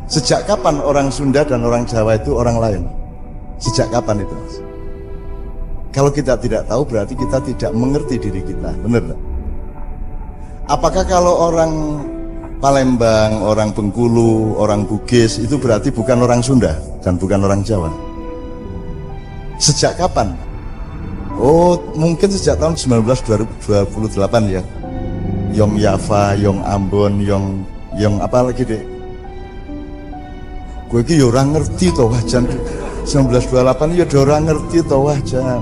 Sejak kapan orang Sunda dan orang Jawa itu orang lain? Sejak kapan itu? Kalau kita tidak tahu berarti kita tidak mengerti diri kita, benar gak? Apakah kalau orang Palembang, orang Bengkulu, orang Bugis itu berarti bukan orang Sunda dan bukan orang Jawa? Sejak kapan? Oh, mungkin sejak tahun 1928 ya. Yong Yava, Yong Ambon, Yong apa lagi deh? Gue ki ora ngerti toh wajan 1928 ya ora ngerti toh wajan.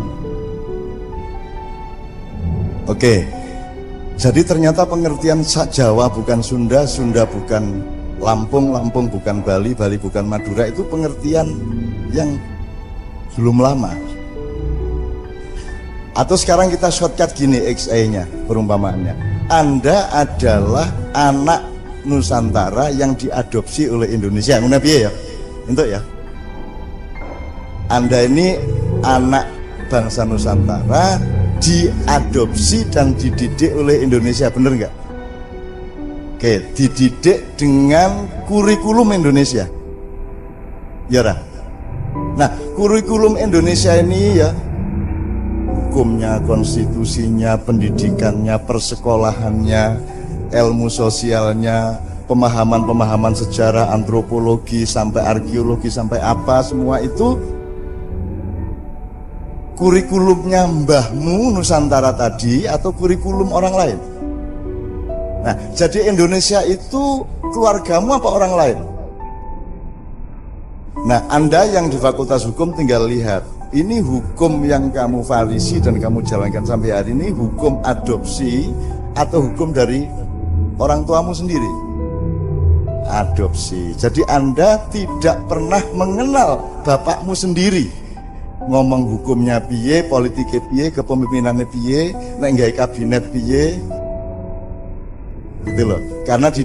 Oke. Jadi ternyata pengertian Jawa bukan Sunda, Sunda bukan Lampung, Lampung bukan Bali, Bali bukan Madura, itu pengertian yang belum lama. Atau sekarang kita shortcut gini XA-nya, perumpamaannya. Anda adalah anak Nusantara yang diadopsi oleh Indonesia. Ngono piye ya? Entuk ya. Anda ini anak bangsa Nusantara diadopsi dan dididik oleh Indonesia, bener nggak? Oke, dididik dengan kurikulum Indonesia. Ya Ra? Nah, kurikulum Indonesia ini ya, hukumnya, konstitusinya, pendidikannya, persekolahannya, ilmu sosialnya, pemahaman-pemahaman sejarah, antropologi, sampai arkeologi, sampai apa, semua itu kurikulumnya mbahmu Nusantara tadi atau kurikulum orang lain? Nah, jadi Indonesia itu keluargamu apa orang lain? Nah, Anda yang di Fakultas Hukum tinggal lihat, ini hukum yang kamu farisi dan kamu jalankan sampai hari ini hukum adopsi atau hukum dari orang tuamu sendiri? Adopsi. Jadi Anda tidak pernah mengenal bapakmu sendiri. Ngomong hukumnya piye, politiknya piye, kepemimpinannya piye, nek nggawe kabinet piye. Gitu loh. Karena di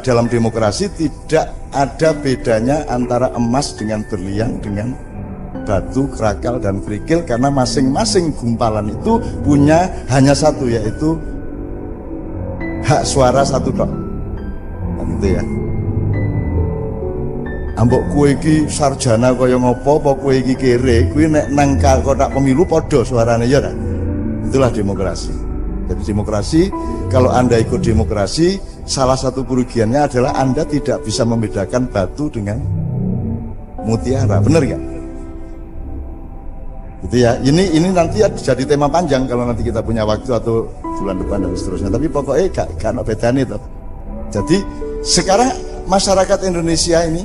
dalam demokrasi tidak ada bedanya antara emas dengan berlian, dengan batu, kerakal dan kerikil, karena masing-masing gumpalan itu punya hanya satu, yaitu hak suara satu tok. Gitu ya. Ambok kowe iki sarjana kaya ngopo apa kowe iki kere, kuwi nek nang kotak pemilu padha suarane ya ta. Itulah demokrasi. Jadi demokrasi, kalau Anda ikut demokrasi, salah satu kerugiannya adalah Anda tidak bisa membedakan batu dengan mutiara, benar nggak? Gitu ya. Ini nanti jadi tema panjang kalau nanti kita punya waktu atau bulan depan dan seterusnya. Tapi pokoknya gak ada bedanya itu. Jadi sekarang masyarakat Indonesia ini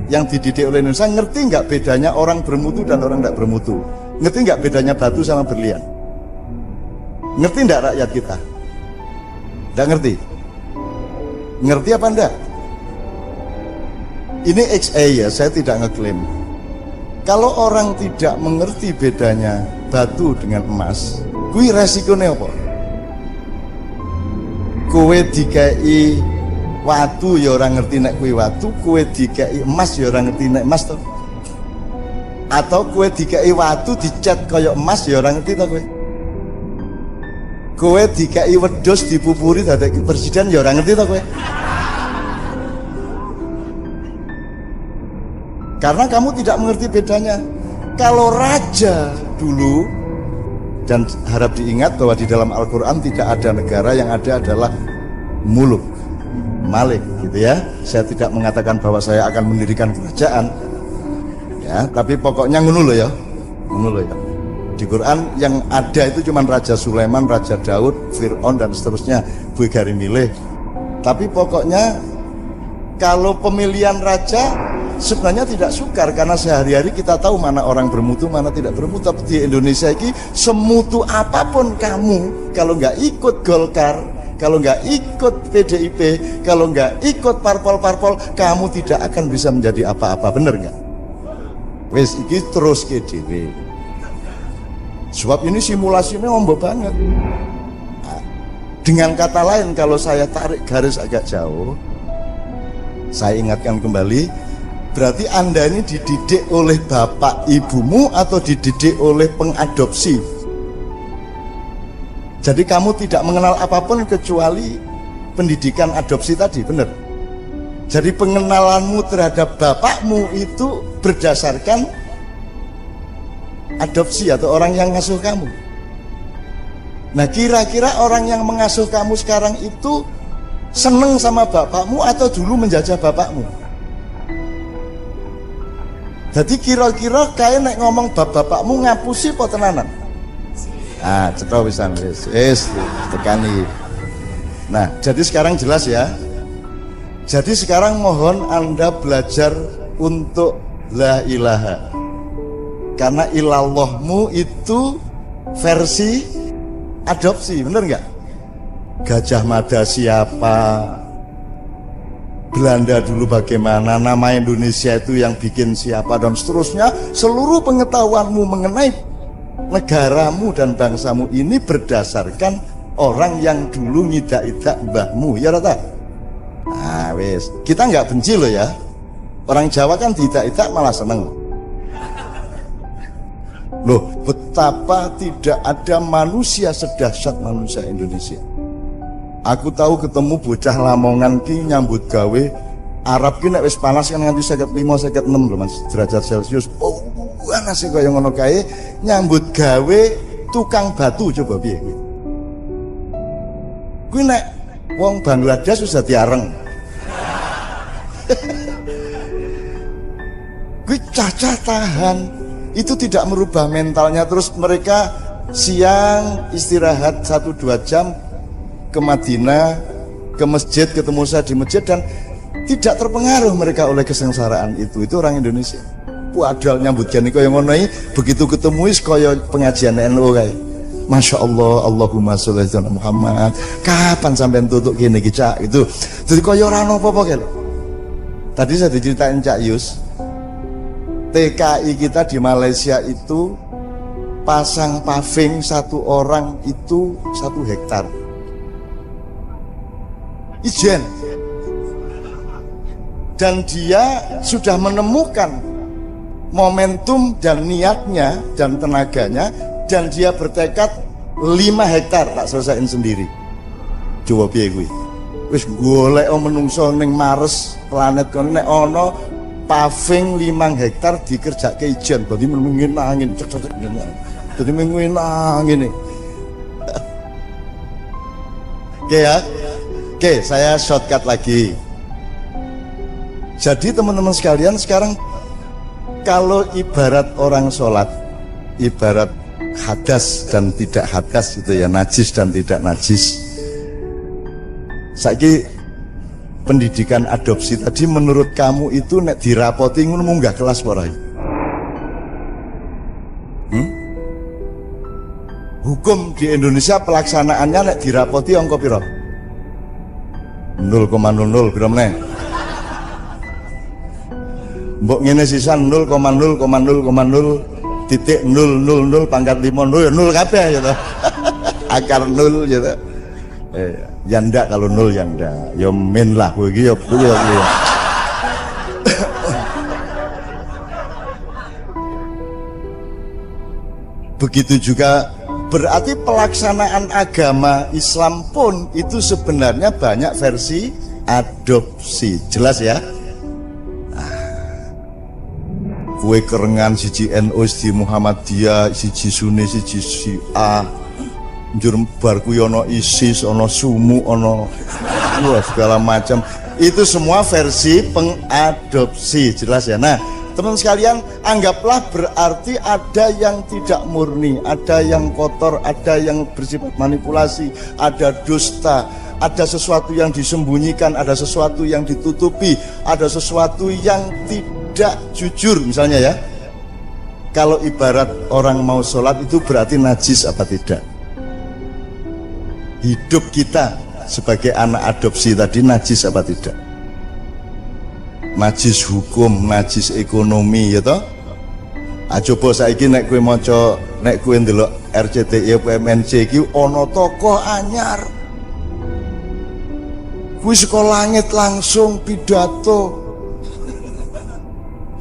yang dididik oleh Indonesia ngerti nggak bedanya orang bermutu dan orang tidak bermutu? Ngerti nggak bedanya batu sama berlian? Ngerti nggak rakyat kita? Nggak ngerti? Ngerti apa enggak? Ini XA ya, saya tidak ngeklaim. Kalau orang tidak mengerti bedanya batu dengan emas, kui resikonya apa? Kowe dikai watu ya orang ngerti nek kui watu, kowe dikai emas ya orang ngerti nek emas toh. Atau kowe dikai watu dicat kaya emas ya orang ngerti toh kowe. Kowe dikai wedhus dipupuri dadi presiden ya orang ngerti toh kowe. Karena kamu tidak mengerti bedanya. Kalau raja dulu, dan harap diingat bahwa di dalam Al-Quran tidak ada negara, yang ada adalah muluk, malik gitu ya. Saya tidak mengatakan bahwa saya akan mendirikan kerajaan ya, tapi pokoknya ngono ya. Di Quran yang ada itu cuma Raja Sulaiman, Raja Daud, Fir'aun dan seterusnya, Buigari milih. Tapi pokoknya kalau pemilihan raja sebenarnya tidak sukar, karena sehari-hari kita tahu mana orang bermutu, mana tidak bermutu. Tapi di Indonesia ini semutu apapun kamu, kalau nggak ikut Golkar, kalau nggak ikut PDIP, kalau nggak ikut parpol-parpol, kamu tidak akan bisa menjadi apa-apa, bener nggak? Wes iki terus ke dhewe. Sebab ini simulasinya ombak banget. Nah, dengan kata lain, kalau saya tarik garis agak jauh, saya ingatkan kembali, berarti Anda ini dididik oleh bapak ibumu atau dididik oleh pengadopsi. Jadi kamu tidak mengenal apapun kecuali pendidikan adopsi tadi, benar? Jadi pengenalanmu terhadap bapakmu itu berdasarkan adopsi atau orang yang ngasuh kamu. Nah, kira-kira orang yang mengasuh kamu sekarang itu seneng sama bapakmu atau dulu menjajah bapakmu? Jadi kira-kira kayak nek ngomong bapakmu ngapusi apa tenanan? Ah, cetha wisan wis tekani. Nah, jadi sekarang jelas ya. Jadi sekarang mohon Anda belajar untuk la ilaha. Karena ilallahmu itu versi adopsi, bener nggak? Gajah Mada siapa? Belanda dulu bagaimana, nama Indonesia itu yang bikin siapa, dan seterusnya. Seluruh pengetahuanmu mengenai negaramu dan bangsamu ini berdasarkan orang yang dulu ngidak-idak mbahmu, ya rata. Nah wes, kita nggak benci loh ya. Orang Jawa kan tidak-idak malah seneng. Loh, betapa tidak ada manusia sedahsyat manusia Indonesia. Aku tahu ketemu bocah Lamongan ki nyambut gawe Arab ki nek wis panas kan nganti 55 56 lho Mas derajat Celcius. Oh, panas kaya ngono kae nyambut gawe tukang batu, coba piye kuwi. Kuwi nek wong Bangladesh wis dadi areng. Kuwi cacah tahan. Itu tidak merubah mentalnya, terus mereka siang istirahat 1-2 jam ke Madinah, ke masjid, ketemu saya di masjid, dan tidak terpengaruh mereka oleh kesengsaraan itu. Itu orang Indonesia. Padahal nyambut gani kaya ngono iki, begitu ketemu wis kaya pengajian NU kae. Masya Allah, Allahumma sholli ala Muhammad. Kapan sampean tutuk kene iki Cak gitu. Jadi kaya ora ono apa-apa kae. Tadi saya diceritain Cak Yus, TKI kita di Malaysia itu pasang paving satu orang itu 1 hektar. Ijen. Dan dia sudah menemukan momentum dan niatnya dan tenaganya, dan dia bertekad 5 hektar tak selesaiin sendiri. Coba piye kuwi? Wis golek menungso ning Mars, planet kono nek ana paving 5 hektar dikerjake ijen dadi mengin angin cek-cek ngene. Dadi mengin angin. Oke ya. Oke, saya shortcut lagi. Jadi teman-teman sekalian, sekarang kalau ibarat orang sholat, ibarat hadas dan tidak hadas gitu ya, najis dan tidak najis. Saiki pendidikan adopsi tadi menurut kamu itu nek dirapoti ngono munggah kelas ora? Hukum di Indonesia pelaksanaannya nek dirapoti angka piro? 0,00 piro meneh? Mbok ngene sisan 0,0,0,0 titik 000 pangkat 5 ya 0 kabeh ya toh. Akar 0 ya toh. Ya ndak kalau 0 ya ndak. Ya min lah kowe iki ya kuwi ya. Begitu juga berarti pelaksanaan agama Islam pun itu sebenarnya banyak versi adopsi. Jelas ya? Kue kerengan siji NU, siji Muhammadiyah, siji Sunni, siji Syiah. Njur barku ono ISIS, ono Sumu, ono segala macam. Itu semua versi pengadopsi, jelas ya. Nah, teman sekalian, anggaplah berarti ada yang tidak murni, ada yang kotor, ada yang bersifat manipulasi, ada dusta, ada sesuatu yang disembunyikan, ada sesuatu yang ditutupi, ada sesuatu yang tidak jujur misalnya ya. Kalau ibarat orang mau sholat itu berarti najis apa tidak? Hidup kita sebagai anak adopsi tadi najis apa tidak? Najis hukum, najis ekonomi ya toh? Coba saiki nek kowe maca, nek kowe ndelok RCTI PMNC iki ana tokoh anyar. Kuwi saka langit langsung pidato.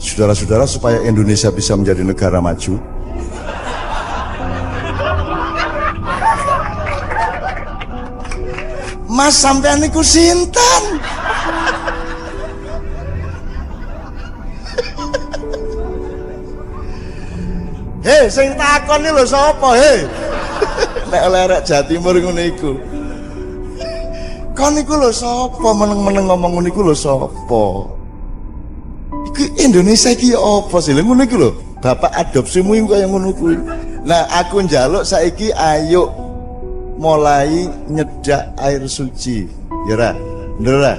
Saudara-saudara, supaya Indonesia bisa menjadi negara maju, Mas sampean niku sinten? Hei, sing takon iki lho sapa, he? Nek oleh arek Jawa Timur ngono iku. Kon niku lho sapa meneng-meneng ngomong ngono iku lho sapa? Iki Indonesia iki apa sih? Lha ngono iki lho, bapak adopsimu iku kaya ngono kuwi. Nah, aku njaluk saiki ayo mulai nyedak air suci. Ya ra? Bener ra?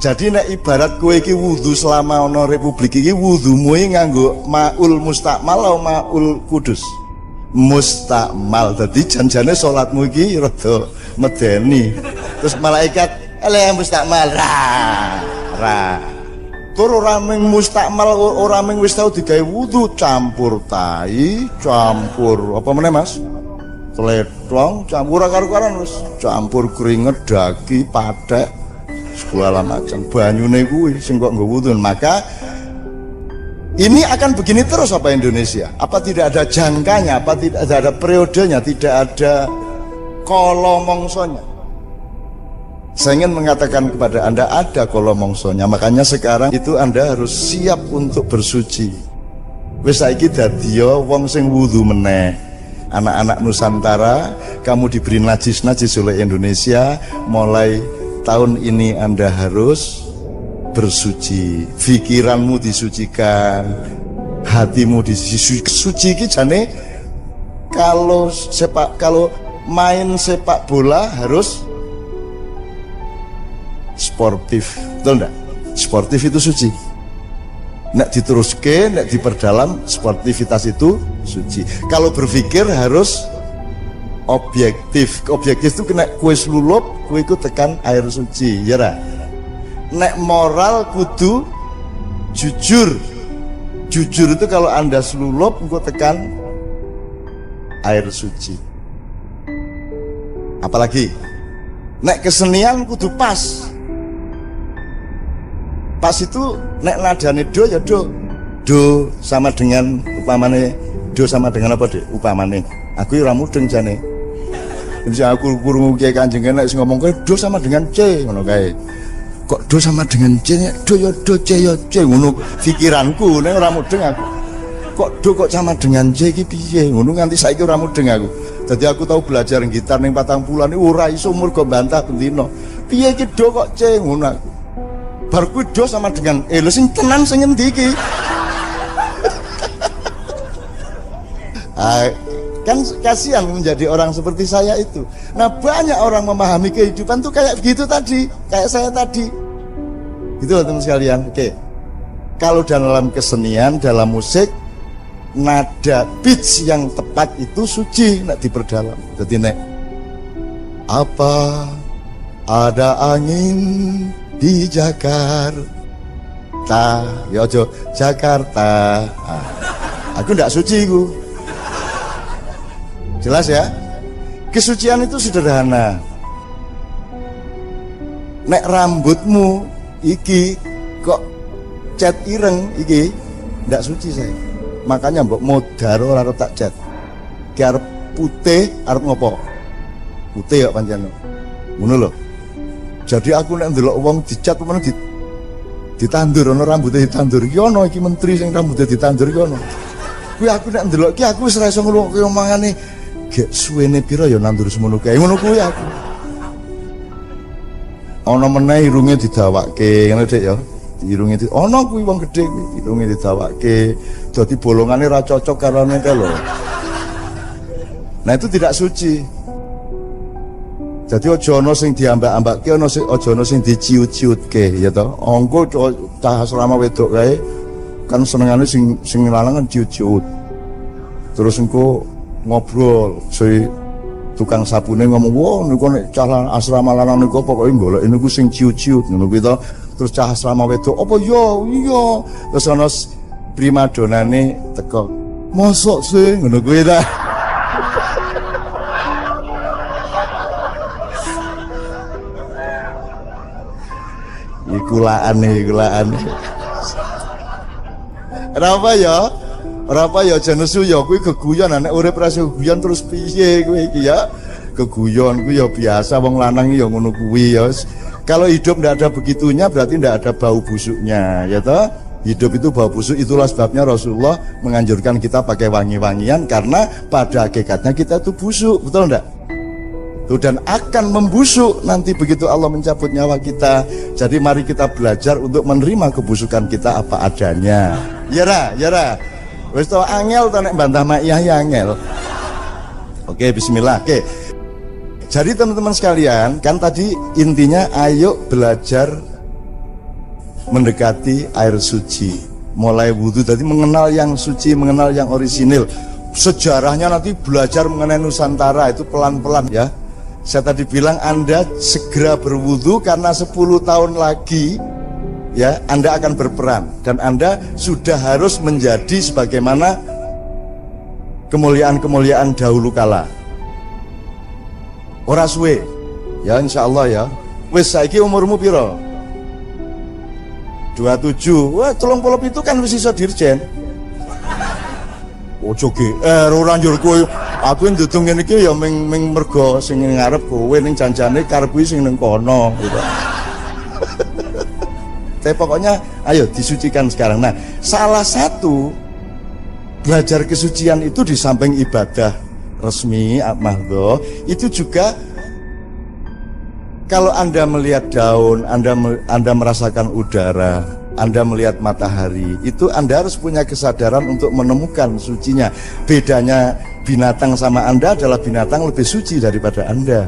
Jadi nek ibarat kowe iki wudu selama ana republik iki, wudumu iki nganggo maul mustakmal atau maul kudus? Mustakmal. Dadi janjane salatmu iki rada medeni. Terus malaikat ele mustakmal ra. Tur ora ming mustakmal, ora ming wis tau digawe wudu, campur tai, campur apa meneh Mas? Tletong, campur karo-karan wis, campur keringet, daki, pathek, segala macam. Banyune kuwi sing kok nggo wudu. Maka ini akan begini terus apa Indonesia? Apa tidak ada jangkanya? Apa tidak ada periodenya? Tidak ada kolomongsonya? Saya ingin mengatakan kepada Anda ada kolomongsonya. Makanya sekarang itu Anda harus siap untuk bersuci. Wis saiki dadi wong sing wudu meneh. Anak-anak Nusantara, kamu diberi najis-najis oleh Indonesia. Mulai tahun ini Anda harus bersuci. Pikiranmu disucikan, hatimu disucikan. Suci iki jane kalau main sepak bola harus sportif, betul enggak? Sportif itu suci. Nek diteruske, nek diperdalam, sportivitas itu suci. Kalau berpikir harus objektif. Objektif itu kena kue selulup, kue ikut tekan air suci, ya ra? Nek moral kudu jujur. Jujur itu kalau Anda selulup, kue tekan air suci. Apalagi nek kesenian kudu pas. Pas itu nek nadane do ya do sama dengan upamane, do sama dengan apa deh upamane. Aku ora mudeng jane. Jadi aku krungu Kiai Kanjeng nek sing ngomong kowe do sama dengan C ngono kae. kok do sama dengan C, do yo do C yo C, ngono pikiranku nek ora mudeng aku. Kok do kok sama dengan C iki piye, ngono nganti saiki ora mudeng aku. Jadi aku tahu belajar gitar ning 40 bulan ini ora iso umur go bantah bendino. Piye iki do kok C ngono aku. Bar kuwi do sama dengan lho sing tenan sing endi iki? Kan kasihan menjadi orang seperti saya itu. Nah banyak orang memahami kehidupan tuh kayak gitu tadi, kayak saya tadi. Gitu loh teman sekalian. Oke. Kalau dalam kesenian, dalam musik, nada pitch yang tepat itu suci, nak diperdalam. Jadi nek apa ada angin di Jakarta, ya ojo Jakarta. Aku ndak suci ku. Jelas ya? Kesucian itu sederhana. Nek rambutmu iki kok cat ireng iki ndak suci saya. Makanya mbok modar ora tak cat. Ki arep putih, arep ngopo? Putih kok pancen. Ngono lho. Jadi aku nek ndelok wong dicat men ditandur ana rambutnya ditandur. Ki ana iki menteri sing rambutnya ditandur ki ana. Kuwi aku nek ndelok ki aku wis ora iso ngrungokne omongane gek suwene pira ya nandur semono kae. Ngono kuwi aku. Ana meneh irunge didawakke, ngono Dik ya. Irunge ana kuwi wong gedhe kuwi, irunge didawakke. Dadi bolongane ora cocok karo nek lho. Nah itu tidak suci. Jadi aja ana sing diambak-ambakke, aja ana sing diciut-ciutke ya to. Engko cah asrama wedok kae kan senengane sing lanang kan ciut-ciut. Terus engko ngobrol, si tukang sabune ngomong, wah niku nek cah asrama lanang niku pokoke golek niku sing ciut-ciut ngono kuwi to. Terus cah asrama wedok, apa yo iya. Terus ana primadonane teko. Mosok sih ngono kuwi ta. Ikulaane. Kenapa ya? Apa ya jenesu ya kuwi geguyon nek urip ra geguyon terus piye kuwi iki ya? Geguyon kuwi ya biasa wong lanang ya ngono kuwi ya. Kalau hidup ndak ada begitunya berarti ndak ada bau busuknya ya toh? Hidup itu bau busuk, itulah sebabnya Rasulullah menganjurkan kita pakai wangi-wangian karena pada hakikatnya kita itu busuk, betul ndak? Tuh, dan akan membusuk nanti begitu Allah mencabut nyawa kita. Jadi mari kita belajar untuk menerima kebusukan kita apa adanya. Ya ra. Wis to angel to nek bantah mak iya ya angel. Oke, bismillah. Oke. Jadi teman-teman sekalian, kan tadi intinya ayo belajar mendekati air suci. Mulai wudhu tadi mengenal yang suci, mengenal yang orisinil. Sejarahnya nanti belajar mengenai Nusantara itu pelan-pelan ya. Saya tadi bilang Anda segera berwudhu karena 10 tahun lagi ya Anda akan berperan dan Anda sudah harus menjadi sebagaimana kemuliaan-kemuliaan dahulu kala. Ora suwe ya insyaallah ya. Wis saiki umurmu piro? 27. Wah 37 itu kan wis iso dirjen. Ojo GR ora njur kowe. Aku ndudung ngene iki ya ming mergo sing ngarep kowe ning janjane karep kuwi sing ning kono gitu. Tapi pokoknya ayo disucikan sekarang. Nah, salah satu belajar kesucian itu di samping ibadah resmi mahdhah itu juga kalau Anda melihat daun, Anda merasakan udara, Anda melihat matahari, itu Anda harus punya kesadaran untuk menemukan sucinya. Bedanya binatang sama Anda adalah binatang lebih suci daripada Anda.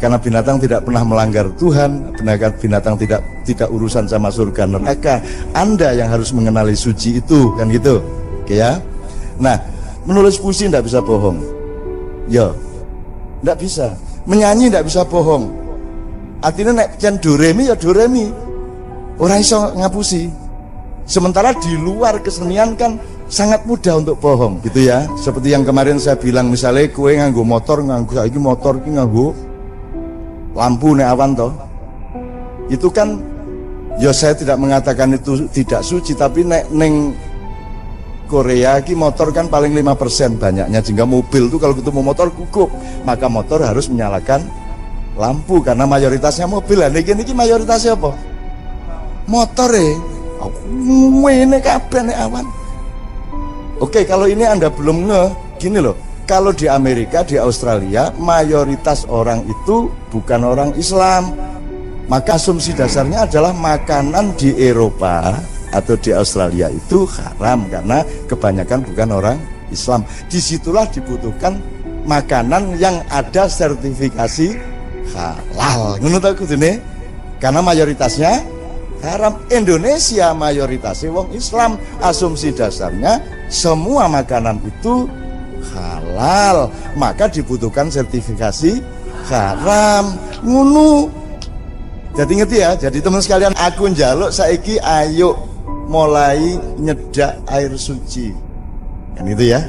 Karena binatang tidak pernah melanggar Tuhan, binatang tidak urusan sama surga neraka. Anda yang harus mengenali suci itu, kan gitu. Oke ya. Nah, menulis puisi tidak bisa bohong. Ya, tidak bisa. Menyanyi tidak bisa bohong. Artinya nek cen do re mi ya do re mi. Orang iso ngapusi. Sementara di luar kesenian kan sangat mudah untuk bohong gitu ya. Seperti yang kemarin saya bilang, misalnya kue nganggo motor, saiki motor ki nganggo lampu nek awan toh. Itu kan ya saya tidak mengatakan itu tidak suci, tapi nek neng Korea ki motor kan paling 5% banyaknya, sehingga mobil tuh kalau ketemu motor gugup, maka motor harus menyalakan lampu karena mayoritasnya mobil. Lah niki mayoritasnya apa? motore ngene kabeh nek awan. Oke, kalau ini Anda belum gini loh. Kalau di Amerika, di Australia, mayoritas orang itu bukan orang Islam. Maka asumsi dasarnya adalah makanan di Eropa atau di Australia itu haram karena kebanyakan bukan orang Islam. Disitulah dibutuhkan makanan yang ada sertifikasi halal. Ngono ta kudune? Karena mayoritasnya haram. Indonesia mayoritasnya wong Islam. Asumsi dasarnya semua makanan itu halal, maka dibutuhkan sertifikasi haram. Ngono. Jadi ngerti ya. Jadi teman sekalian, aku njaluk saiki ayo mulai nyedak air suci. Kan itu ya.